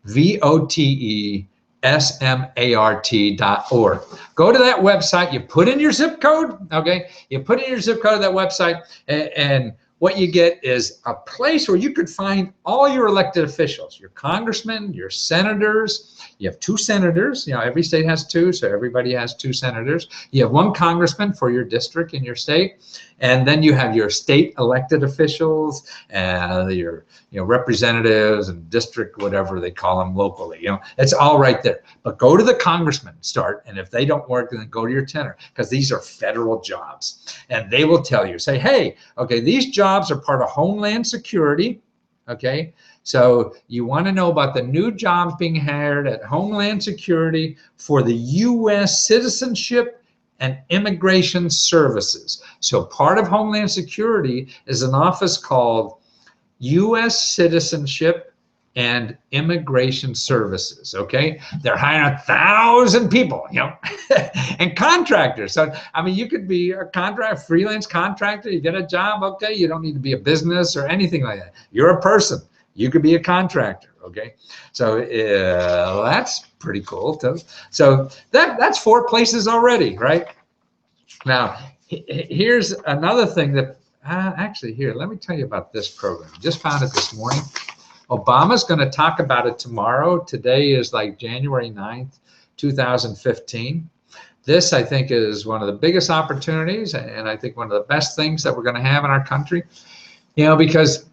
VOTESMART.org. Go to that website, you put in your zip code, okay? You put in your zip code of that website, and what you get is a place where you could find all your elected officials, your congressmen, your senators. You have 2 senators, every state has 2, so everybody has 2 senators. You have 1 congressman for your district in your state, and then you have your state elected officials, your representatives and district, whatever they call them locally. It's all right there. But go to the congressman, start, and if they don't work, then go to your senator, because these are federal jobs, and they will tell you, say, hey, okay, these jobs are part of Homeland Security, okay? So you want to know about the new jobs being hired at Homeland Security for the U.S. Citizenship and Immigration Services. So part of Homeland Security is an office called U.S. Citizenship and Immigration Services, okay? They're hiring 1,000 people, and contractors. So, I mean, you could be a freelance contractor, you get a job, okay? You don't need to be a business or anything like that. You're a person. You could be a contractor, okay? So that's pretty cool too. So that's 4 places already, right? Now, here's another thing that, actually here, let me tell you about this program. Just found it this morning. Obama's going to talk about it tomorrow. Today is like January 9th, 2015. This, I think, is one of the biggest opportunities, and I think one of the best things that we're going to have in our country, because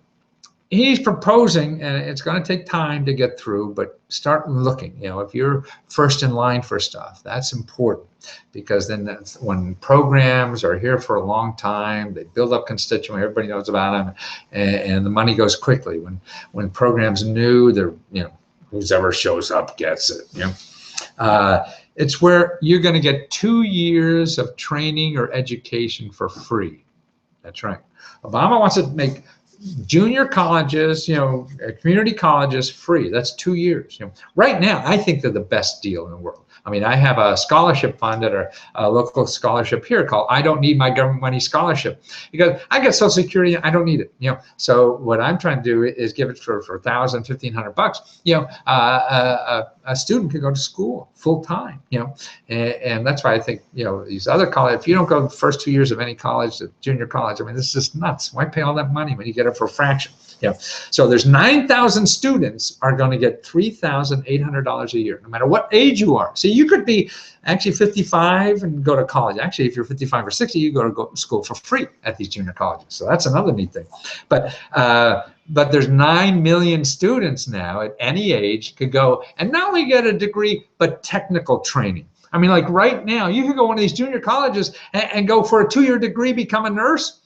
he's proposing, and it's going to take time to get through, but start looking. If you're first in line for stuff, that's important, because then that's when programs are here for a long time, they build up constituency, everybody knows about them, and the money goes quickly. When programs new, they're, whoever shows up gets it. It's where you're going to get 2 years of training or education for free. That's right. Obama wants to make junior colleges, community colleges free. That's 2 years. Right now, I think they're the best deal in the world. I mean, I have a scholarship fund at a local scholarship here called I Don't Need My Government Money Scholarship, because I get Social Security, I don't need it. So what I'm trying to do is give it for $1,000, $1,500. A student can go to school full time. And that's why I think these other college. If you don't go the first 2 years of any college, junior college, I mean, this is just nuts. Why pay all that money when you get it for a fraction? So there's 9,000 students are going to get $3,800 a year, no matter what age you are. So you could be actually 55 and go to college. Actually, if you're 55 or 60, you go to school for free at these junior colleges. So that's another neat thing. But there's 9 million students now at any age could go and not only get a degree, but technical training. I mean, like right now, you could go to one of these junior colleges and go for a 2-year degree, become a nurse.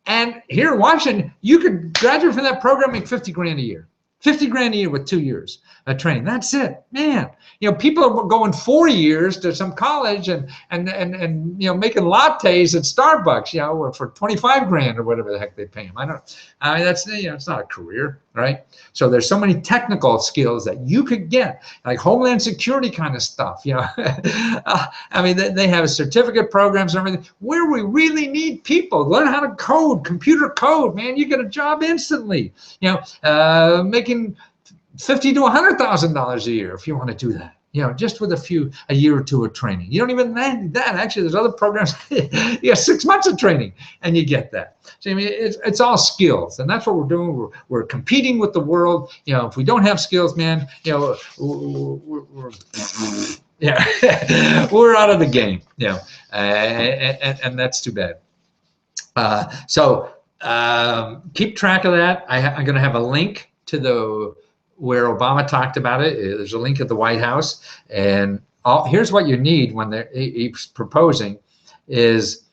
And here in Washington, you could graduate from that program, make 50 grand a year. 50 grand a year with 2 years of training. That's it, man. People are going 4 years to some college and making lattes at Starbucks, for 25 grand or whatever the heck they pay them. I mean, that's it's not a career, right? So there's so many technical skills that you could get, like Homeland Security kind of stuff. I mean, they have certificate programs and everything. Where we really need people learn how to code, computer code, man. You get a job instantly. Making $50,000 to $100,000 a year if you want to do that. Just with a year or two of training. You don't even need that. Actually, there's other programs. You get 6 months of training and you get that. So I mean, it's all skills, and that's what we're doing. We're competing with the world. If we don't have skills, man, we're out of the game. And that's too bad. So keep track of that. I'm going to have a link to where Obama talked about it. There's a link at the White House, and here's what you need when he's proposing is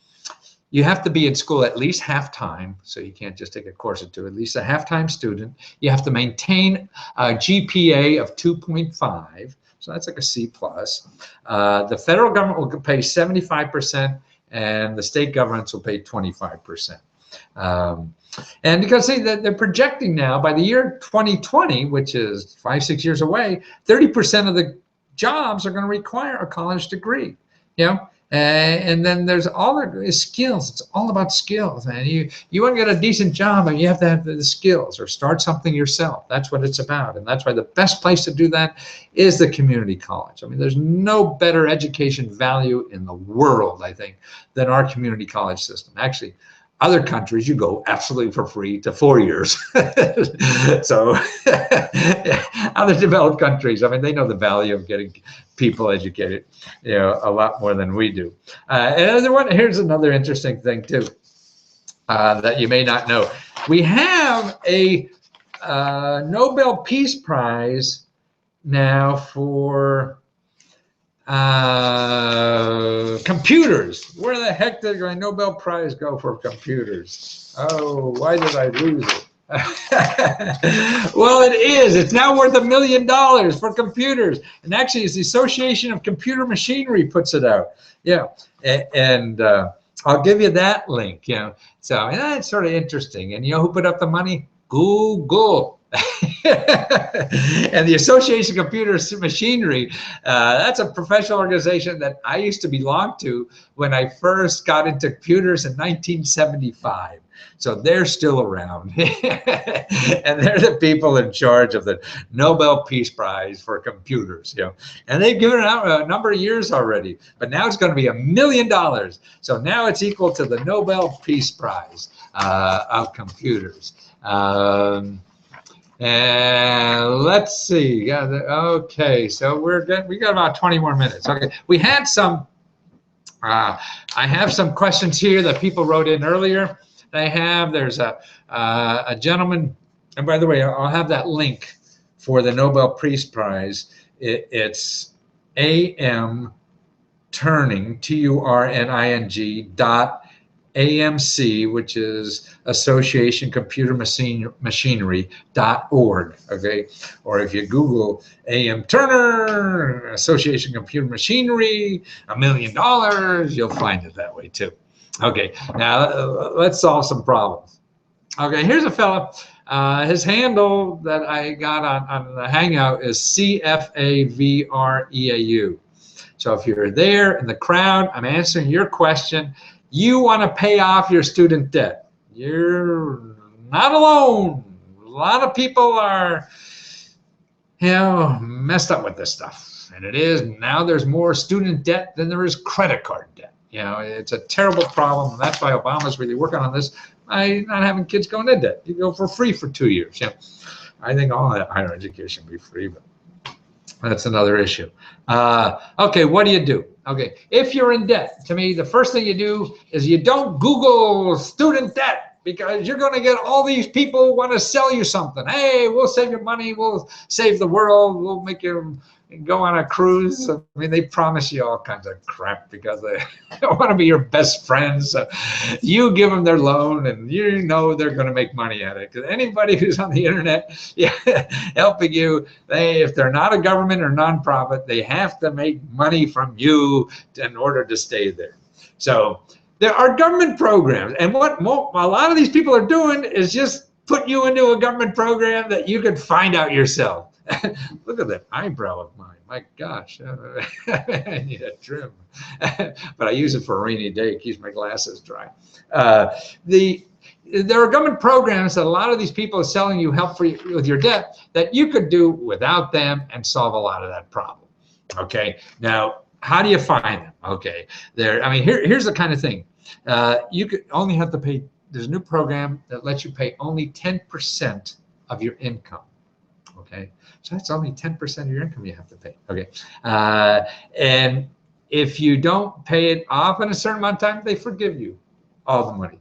you have to be in school at least half-time, so you can't just take a course or two, at least a half-time student. You have to maintain a GPA of 2.5, so that's like a C+. The federal government will pay 75%, and the state governments will pay 25%. And because they're projecting now by the year 2020, which is 5-6 years away, 30% of the jobs are going to require a college degree. And then there's all the skills. It's all about skills, man. You want to get a decent job, and you have to have the skills or start something yourself. That's what it's about, and that's why the best place to do that is the community college. I mean, there's no better education value in the world, I think, than our community college system. Actually, other countries, you go absolutely for free to 4 years. So other developed countries, I mean, they know the value of getting people educated, a lot more than we do. And here's another interesting thing too, that you may not know. We have a Nobel Peace Prize now for computers. Where the heck did my Nobel Prize go for computers? Oh, why did I lose it? Well, it is. It's now worth $1 million for computers. And actually, it's the Association of Computer Machinery puts it out. And I'll give you that link. So that's sort of interesting. And who put up the money? Google. And the Association of Computer Machinery, that's a professional organization that I used to belong to when I first got into computers in 1975. So they're still around. And they're the people in charge of the Nobel Peace Prize for computers. And they've given it out a number of years already, but now it's going to be $1 million. So now it's equal to the Nobel Peace Prize of computers. And let's see. Okay, so we got about 20 more minutes. Okay, we had some. I have some questions here that people wrote in earlier. There's a gentleman, and by the way, I'll have that link for the Nobel Peace Prize. It's AM Turning TURNING.AMC, which is Association Computer Machinery.org, okay? Or if you Google A.M. Turner, Association Computer Machinery, $1 million, you'll find it that way too. Okay, now let's solve some problems. Okay, here's a fella. His handle that I got on the Hangout is CFAVREAU. So if you're there in the crowd, I'm answering your question. You want to pay off your student debt. You're not alone. A lot of people are, messed up with this stuff. And it is, now there's more student debt than there is credit card debt. It's a terrible problem. That's why Obama's really working on this by not having kids go into debt. You go for free for 2 years. I think all higher education be free, but that's another issue. Okay, what do you do? Okay, if you're in debt, to me, the first thing you do is you don't Google student debt, because you're going to get all these people who want to sell you something. Hey, we'll save your money. We'll save the world. We'll make you go on a cruise. I mean, they promise you all kinds of crap because they want to be your best friends. So you give them their loan, and they're going to make money at it. Because anybody who's on the internet helping you, if they're not a government or nonprofit, they have to make money from you in order to stay there. So there are government programs, and what a lot of these people are doing is just put you into a government program that you could find out yourself. Look at that eyebrow of mine. My gosh, I need a trim. But I use it for a rainy day. It keeps my glasses dry. There are government programs that a lot of these people are selling you help with your debt that you could do without them and solve a lot of that problem. Okay, now how do you find them? Okay, here's the kind of thing. You could only have to pay. There's a new program that lets you pay only 10% of your income. Okay, so that's only 10% of your income you have to pay. Okay, and if you don't pay it off in a certain amount of time, they forgive you all the money.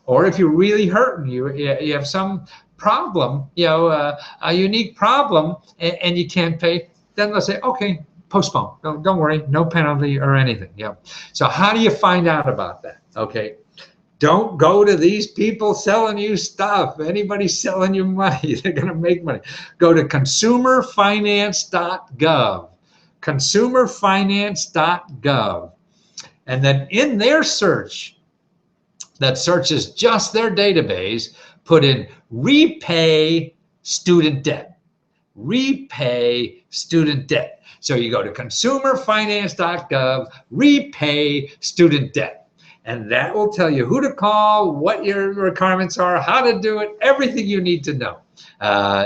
Or if you're really hurting, you have some problem, a unique problem, and you can't pay, then they'll say, okay, postpone. Don't worry, no penalty or anything. So how do you find out about that? Okay. Don't go to these people selling you stuff. Anybody selling you money, they're going to make money. Go to consumerfinance.gov. Consumerfinance.gov. And then in their search, that searches just their database, put in repay student debt. Repay student debt. So you go to consumerfinance.gov, repay student debt. And that will tell you who to call, what your requirements are, how to do it. Everything you need to know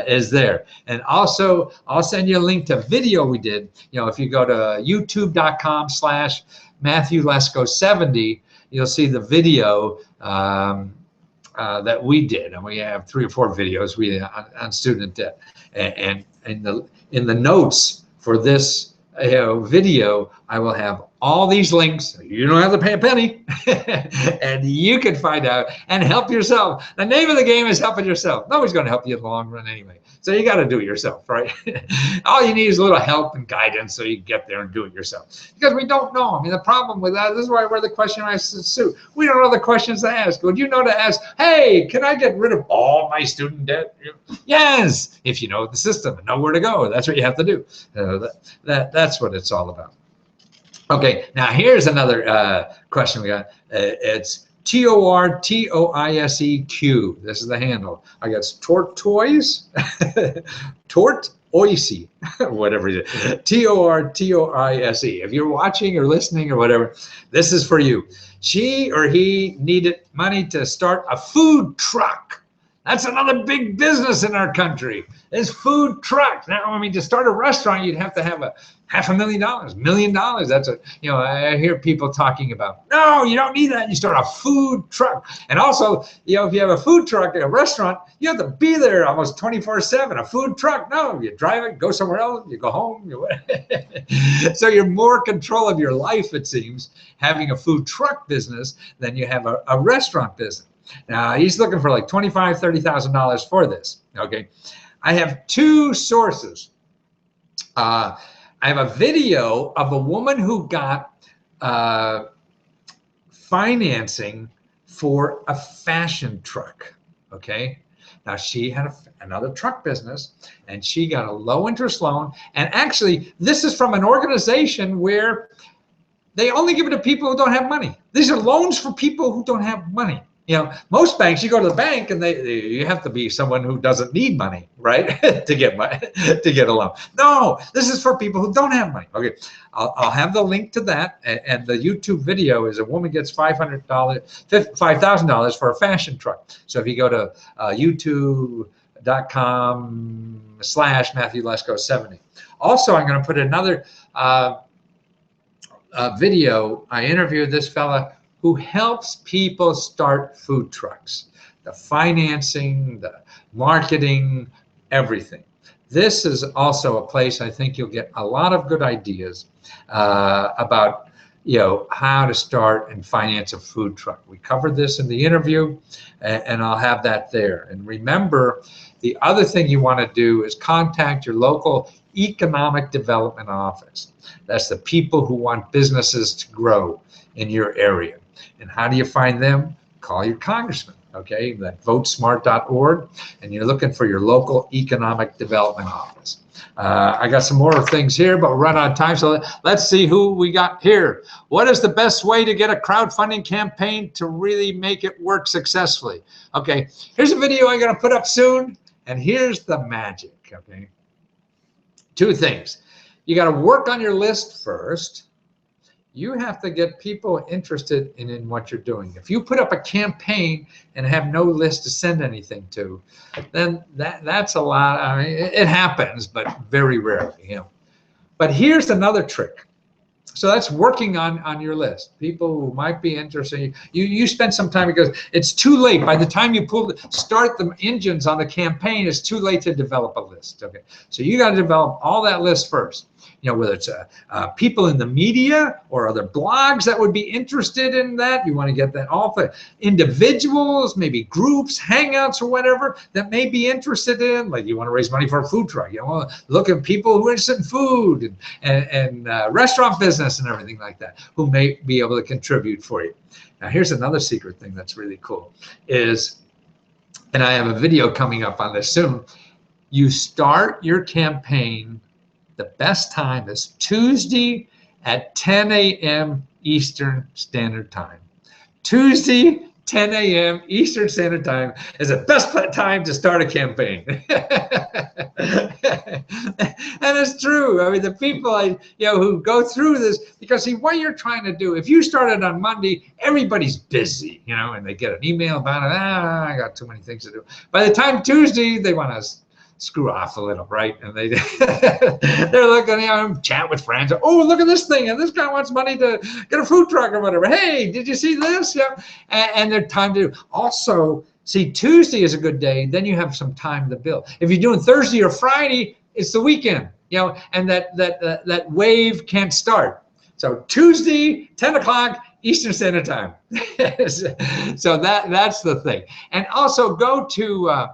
is there. And also, I'll send you a link to a video we did. If you go to youtube.com/MatthewLesko70, you'll see the video that we did. And we have 3 or 4 videos on student debt. And in the notes for this video, I will have all these links. You don't have to pay a penny, and you can find out and help yourself. The name of the game is helping yourself. Nobody's going to help you in the long run anyway. So you got to do it yourself, right? All you need is a little help and guidance so you get there and do it yourself. Because we don't know. I mean, the problem with that, this is why we're the question I Sue. We don't know the questions to ask. Would you know to ask, hey, can I get rid of all my student debt? Yes, if you know the system and know where to go. That's what you have to do. That's what it's all about. Okay, now here's another question we got. It's TORTOISEQ. This is the handle. I got tortoise, tortoise, whatever it is. TORTOISE. If you're watching or listening or whatever, this is for you. She or he needed money to start a food truck. That's another big business in our country, is food trucks. Now, I mean, to start a restaurant, you'd have to have $500,000, $1 million. That's what, I hear people talking about. No, you don't need that. You start a food truck. And also, if you have a food truck at a restaurant, you have to be there almost 24/7. A food truck, no, you drive it, go somewhere else, you go home. So you're more control of your life, it seems, having a food truck business than you have a restaurant business. Now, he's looking for like $25,000, $30,000 for this. Okay, I have 2 sources. I have a video of a woman who got financing for a fashion truck. Okay, now she had another truck business, and she got a low interest loan. And actually, this is from an organization where they only give it to people who don't have money. These are loans for people who don't have money. Most banks, you go to the bank and you have to be someone who doesn't need money, right, to get a loan. No, this is for people who don't have money. Okay, I'll have the link to that, and the YouTube video is a woman gets $5,000 for a fashion truck. So if you go to youtube.com/Matthew Lesko 70. Also, I'm going to put another video. I interviewed this fella who helps people start food trucks, the financing, the marketing, everything. This is also a place I think you'll get a lot of good ideas about how to start and finance a food truck. We covered this in the interview, and I'll have that there. And remember, the other thing you want to do is contact your local economic development office. That's the people who want businesses to grow in your area. And how do you find them? Call your congressman, okay? That votesmart.org, and you're looking for your local economic development office. I got some more things here, but we're running out of time, so let's see who we got here. What is the best way to get a crowdfunding campaign to really make it work successfully? Okay, here's a video I'm going to put up soon, and here's the magic, okay? Two things. You got to work on your list first. You have to get people interested in what you're doing. If you put up a campaign and have no list to send anything to, then that's a lot. I mean, it happens, but very rarely, But here's another trick. So that's working on your list. People who might be interested. You spend some time because it's too late. By the time you start the engines on the campaign, it's too late to develop a list. Okay, so you got to develop all that list first. Whether it's people in the media or other blogs that would be interested in that. You want to get that all the individuals, maybe groups, hangouts, or whatever that may be interested in. Like you want to raise money for a food truck. You want to look at people who are interested in food and restaurant business and everything like that, who may be able to contribute for you. Now, here's another secret thing that's really cool is, and I have a video coming up on this soon, you start your campaign. The best time is Tuesday at 10 a.m. Eastern Standard Time. Tuesday, 10 a.m. Eastern Standard Time is the best time to start a campaign. And it's true. I mean, the people who go through this, because see what you're trying to do. If you started on Monday, everybody's busy, and they get an email about it. I got too many things to do. By the time Tuesday, they want to screw off a little, right? And they're looking, chat with friends. Oh, look at this thing, and this guy wants money to get a food truck or whatever. Hey, did you see this? Yeah, and there's time to do. Also, see, Tuesday is a good day. Then you have some time to build. If you're doing Thursday or Friday, it's the weekend, and that wave can't start. So Tuesday, 10 o'clock Eastern Standard Time. So that's the thing. And also go to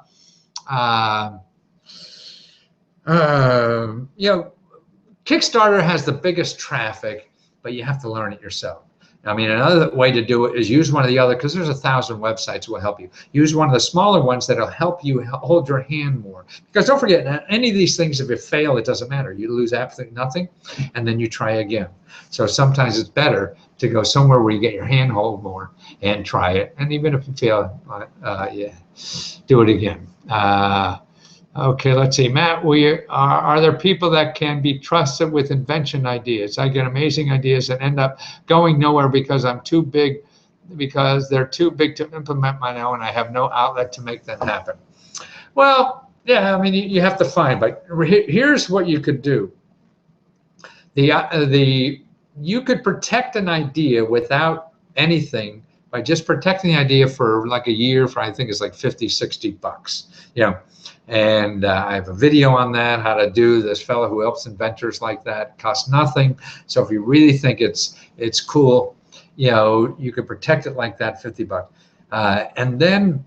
Kickstarter has the biggest traffic, but you have to learn it yourself. I mean, another way to do it is use one of the other, because there's 1,000 websites that will help you. Use one of the smaller ones that'll help you hold your hand more. Because don't forget, any of these things, if you fail, it doesn't matter. You lose absolutely nothing, and then you try again. So sometimes it's better to go somewhere where you get your hand hold more and try it. And even if you fail, do it again. Okay, let's see, Matt, are there people that can be trusted with invention ideas? I get amazing ideas that end up going nowhere because they're too big to implement my own, and I have no outlet to make them happen. Well, yeah, I mean, you have to find, but here's what you could do. You could protect an idea without anything by just protecting the idea for like a year for, I think it's like $50-$60. And I have a video on that, how to do this. Fellow who helps inventors like that, costs nothing. So if you really think it's cool, you can protect it like that, $50. And then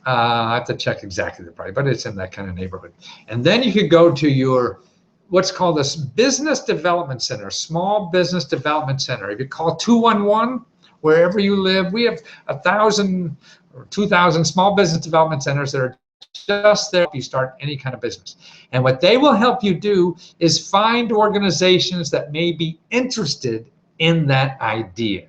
I have to check exactly the price, but it's in that kind of neighborhood. And then you could go to your what's called this business development center, small business development center. If you call 211, wherever you live, we have 1,000 or 2,000 small business development centers that are just there to help you start any kind of business. And what they will help you do is find organizations that may be interested in that idea.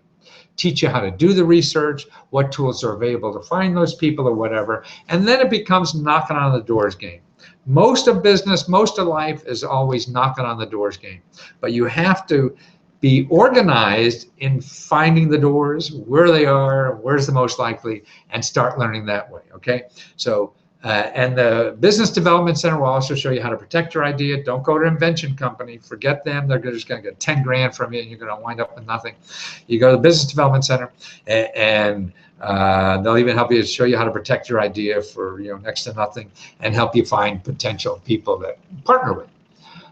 teach you how to do the research, what tools are available to find those people or whatever. And then it becomes knocking on the doors game. Most of business, most of life is always knocking on the doors game. But you have to be organized in finding the doors, where they are, where's the most likely, and start learning that way, okay? So, and the Business Development Center will also show you how to protect your idea. Don't go to an invention company. Forget them. They're just going to get 10 grand from you, and you're going to wind up with nothing. You go to the Business Development Center, and they'll even help you show you how to protect your idea for next to nothing, and help you find potential people that partner with.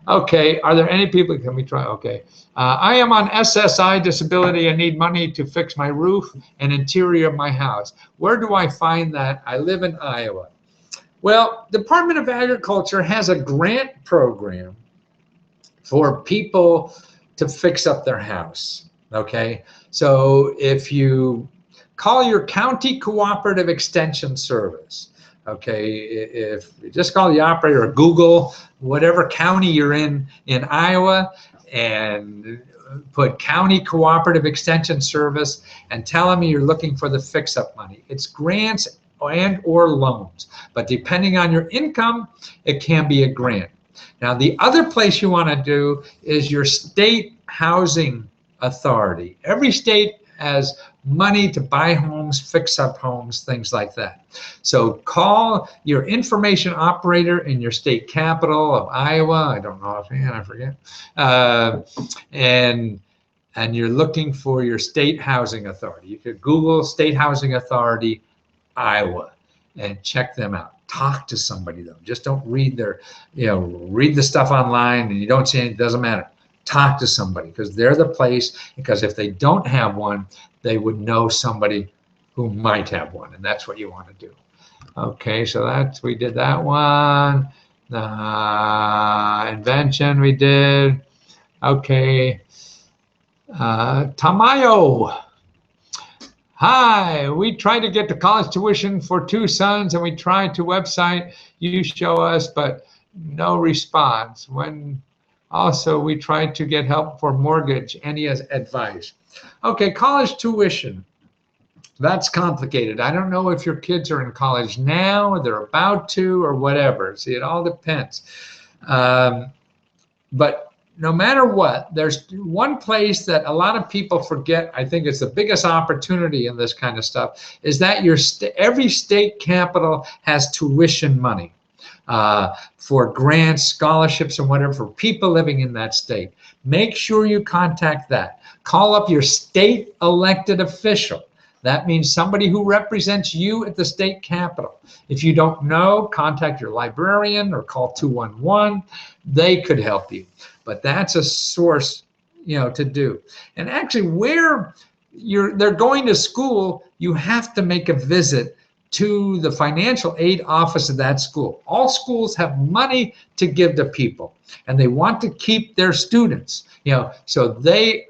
Okay, are there any people, can we try? Okay. I am on SSI disability and need money to fix my roof and interior of my house. Where do I find that? I live in Iowa. Well, Department of Agriculture has a grant program for people to fix up their house, okay? So if you call your county cooperative extension service, okay, if you just call the operator or Google whatever county you're in Iowa and put county cooperative extension service and tell them you're looking for the fix-up money. It's grants and or loans, but depending on your income, it can be a grant. Now, the other place you want to do is your state housing authority. Every state has money to buy homes, fix up homes, things like that. So call your information operator in your state capital of Iowa. I don't know offhand, I forget. And you're looking for your state housing authority. You could Google State Housing Authority Iowa and check them out. Talk to somebody though. Just don't read their, read the stuff online and you don't see it, doesn't matter. Talk to somebody because they're the place, because if they don't have one, they would know somebody who might have one, and that's what you want to do. Okay, so we did that one. Invention we did. Okay. Tamayo. Hi, we tried to get the college tuition for 2 sons and we tried to website you show us, but no response. Also, we tried to get help for mortgage. Any advice? Okay, college tuition. That's complicated. I don't know if your kids are in college now or they're about to or whatever. See, it all depends. But no matter what, there's one place that a lot of people forget. I think it's the biggest opportunity in this kind of stuff is that every state capital has tuition money. For grants, scholarships, and whatever for people living in that state. Make sure you contact that. Call up your state elected official. That means somebody who represents you at the state capitol. If you don't know, contact your librarian or call 211. They could help you. But that's a source, to do. And actually, where they're going to school, you have to make a visit to the financial aid office of that school. All schools have money to give to people, and they want to keep their students. So they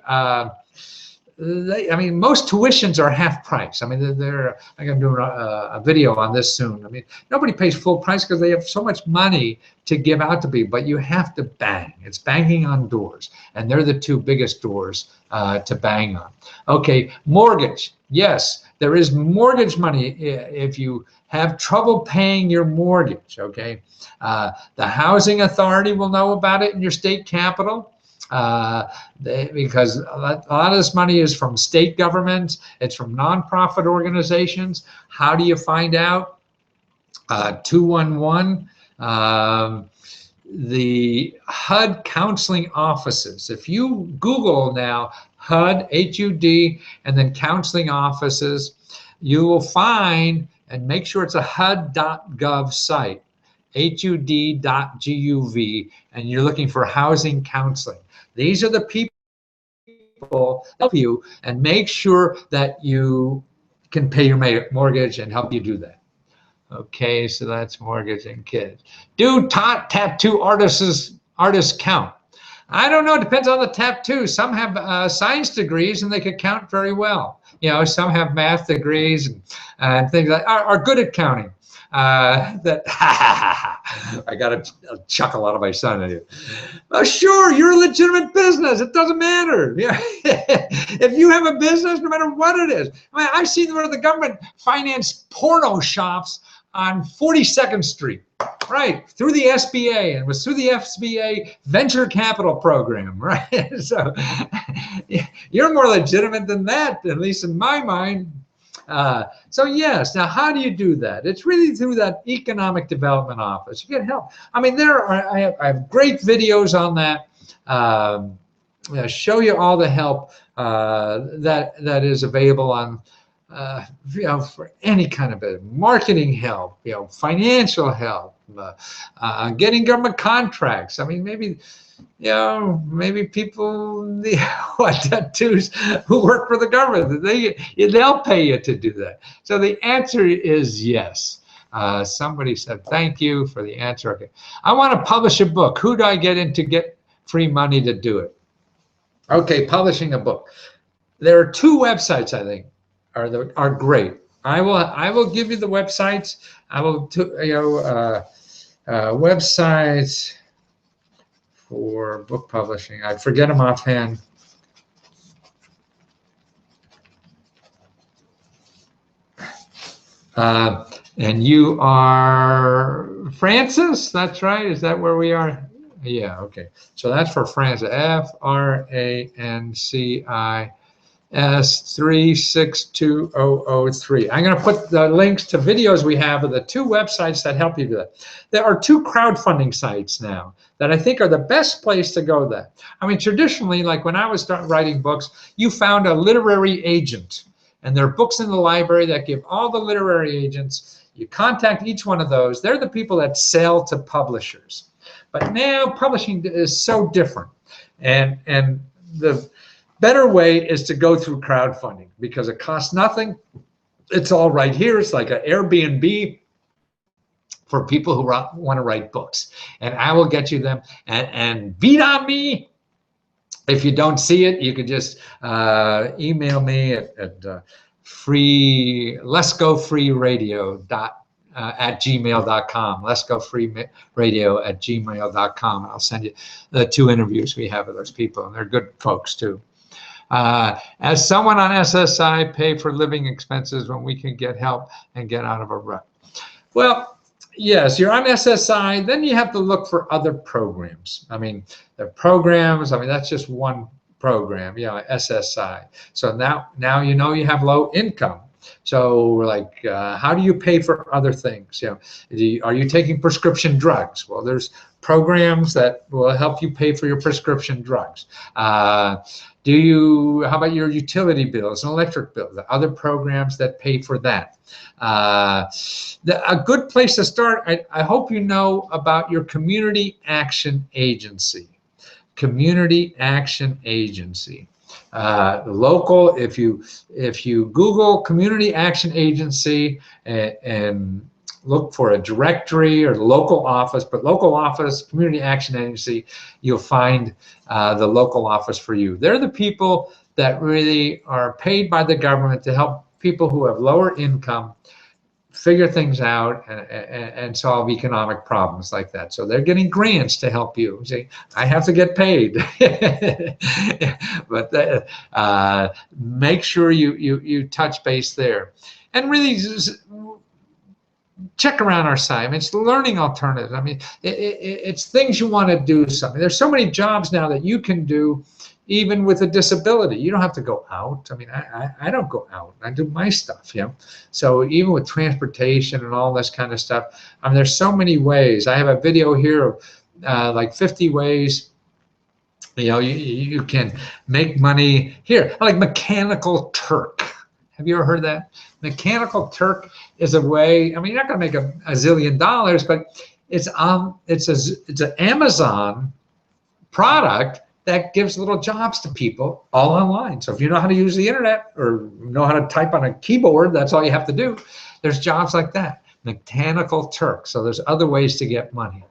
I mean, most tuitions are half price. I mean, I'm going to do a video on this soon. I mean, nobody pays full price because they have so much money to give out to people, but you have to bang. It's banging on doors, and they're the 2 biggest doors to bang on. Okay, mortgage. Yes, there is mortgage money if you have trouble paying your mortgage, okay? The housing authority will know about it in your state capital. Because a lot of this money is from state governments, it's from nonprofit organizations. How do you find out? 211, the HUD counseling offices. If you Google now HUD, H-U-D, and then counseling offices, you will find, and make sure it's a HUD.gov site, HUD.gov, and you're looking for housing counseling. These are the people help you and make sure that you can pay your mortgage and help you do that. Okay, so that's mortgage and kids. Do tattoo artists count? I don't know. It depends on the tattoo. Some have science degrees and they could count very well. Some have math degrees and things like are good at counting. that I got a chuckle out of my son. Oh, sure, you're a legitimate business. It doesn't matter. Yeah. If you have a business, no matter what it is. I mean, I've seen where the government financed porno shops on 42nd Street, right, through the SBA, and it was through the SBA venture capital program, right? So you're more legitimate than that, at least in my mind. So yes, now how do you do that? It's really through that economic development office. You get help. I mean, I have great videos on that. Show you all the help that is available on, for any kind of marketing help, financial help, getting government contracts. I mean, maybe people tattoos who work for the government, they'll pay you to do that. So the answer is yes. Somebody said, thank you for the answer. Okay, I want to publish a book. Who do I get in to get free money to do it? Okay, publishing a book. There are two websites I think are great. I will give you the websites. I will websites for book publishing. I forget them offhand. And you are Francis, that's right? Is that where we are? Yeah, okay. So that's for Francis, FRANCIS 362003. I'm going to put the links to videos we have of the two websites that help you do that. There are two crowdfunding sites now that I think are the best place to go there. I mean, traditionally, like when I was writing books, you found a literary agent, and there are books in the library that give all the literary agents. You contact each one of those. They're the people that sell to publishers. But now publishing is so different, and the better way is to go through crowdfunding because it costs nothing. It's all right here. It's like an Airbnb for people who want to write books, and I will get you them. And beat on me if you don't see it. You could just email me at leskofreeradio@gmail.com, leskofreeradio@gmail.com. I'll send you the two interviews we have with those people, and they're good folks too. As someone on SSI, pay for living expenses when we can get help and get out of a rut. Well, yes, you're on SSI, then you have to look for other programs. I mean, the programs, I mean, that's just one program, SSI. So now you know you have low income. So like, how do you pay for other things? Are you taking prescription drugs? Well, there's programs that will help you pay for your prescription drugs. How about your utility bills and electric bills? The other programs that pay for that. A good place to start, I hope you know about your community action agency. Community action agency. Local, if you Google community action agency and look for a directory or local office, but local office, community action agency, you'll find the local office for you. They're the people that really are paid by the government to help people who have lower income figure things out and solve economic problems like that. So they're getting grants to help you. See, I have to get paid, but make sure you touch base there, and really check around our site. I mean, it's learning alternatives. I mean, it's things you want to do something. There's so many jobs now that you can do even with a disability. You don't have to go out. I mean, I don't go out. I do my stuff, So even with transportation and all this kind of stuff, I mean, there's so many ways. I have a video here of like 50 ways you can make money here. Like Mechanical Turk. Have you ever heard of that? Mechanical Turk is a way. I mean, you're not going to make a zillion dollars, but it's an Amazon product that gives little jobs to people all online. So if you know how to use the internet or know how to type on a keyboard, that's all you have to do. There's jobs like that. Mechanical Turk. So there's other ways to get money.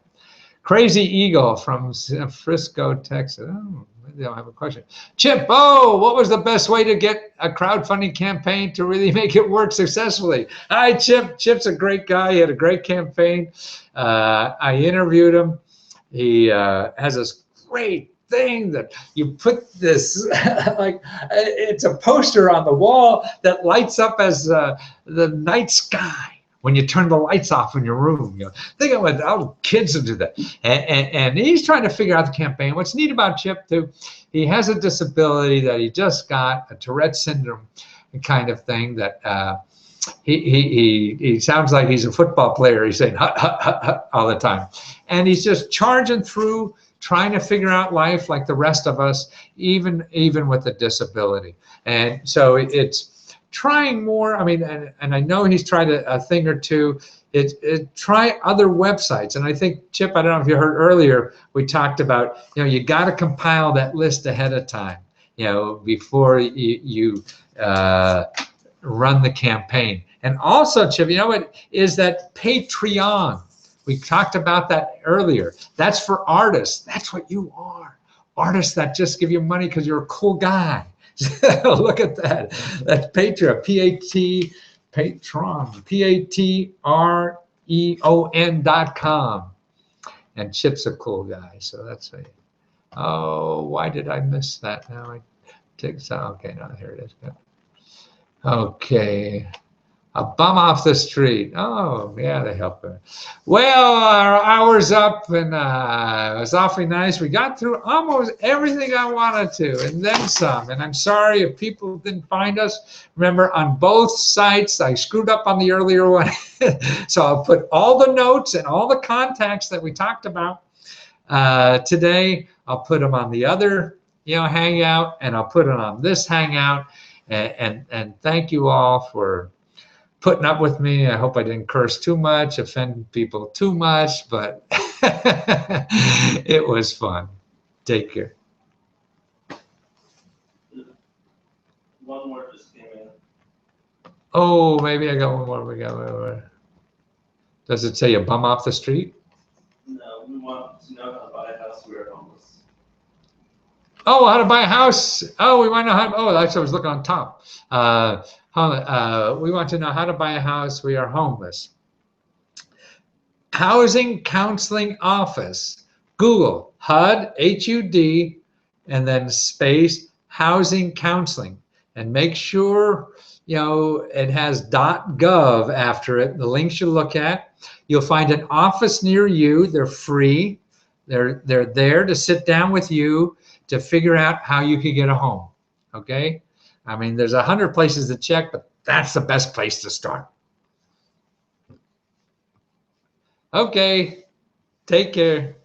Crazy Eagle from Frisco, Texas. Oh, maybe I'll have a question. Chip, oh, what was the best way to get a crowdfunding campaign to really make it work successfully? Hi, Chip. Chip's a great guy. He had a great campaign. I interviewed him. He has this great thing that you put this, like, it's a poster on the wall that lights up as the night sky when you turn the lights off in your room. You know, think of it, all kids will do that. And he's trying to figure out the campaign. What's neat about Chip too, he has a disability that he just got, a Tourette syndrome kind of thing that he sounds like he's a football player. He's saying hut, hut, hut, hut all the time. And he's just charging through, trying to figure out life like the rest of us, even with a disability. And so it's trying more. I mean, and I know he's tried a thing or two. Try other websites. And I think, Chip, I don't know if you heard earlier, we talked about, you know, you got to compile that list ahead of time, you know, before you run the campaign. And also, Chip, you know what is that Patreon? We talked about that earlier. That's for artists. That's what you are. Artists that just give you money because you're a cool guy. Look at that. That's Patreon. Patreon. Patreon.com. And Chip's a cool guy. So that's a. Oh, why did I miss that? Now I take some. Okay, now here it is. Okay. A bum off the street. Oh, yeah, they help her. Well, our hour's up, and it was awfully nice. We got through almost everything I wanted to, and then some. And I'm sorry if people didn't find us. Remember, on both sites, I screwed up on the earlier one. So I'll put all the notes and all the contacts that we talked about today. I'll put them on the other, you know, Hangout, and I'll put it on this Hangout. And thank you all for putting up with me. I hope I didn't curse too much, offend people too much, but it was fun. Take care. One more just came in. Oh, maybe I got one more. We got one more. Does it say a bum off the street? No, we want to know how to buy a house. We are homeless. Oh, how to buy a house. Oh, we want to know how. Oh, actually, I was looking on top. We want to know how to buy a house. We are homeless. Housing Counseling Office. Google HUD, H-U-D, and then space housing counseling. And make sure, you know, it has .gov after it. The links you look at. You'll find an office near you. They're free. They're there to sit down with you to figure out how you can get a home. Okay? I mean, there's 100 places to check, but that's the best place to start. Okay, take care.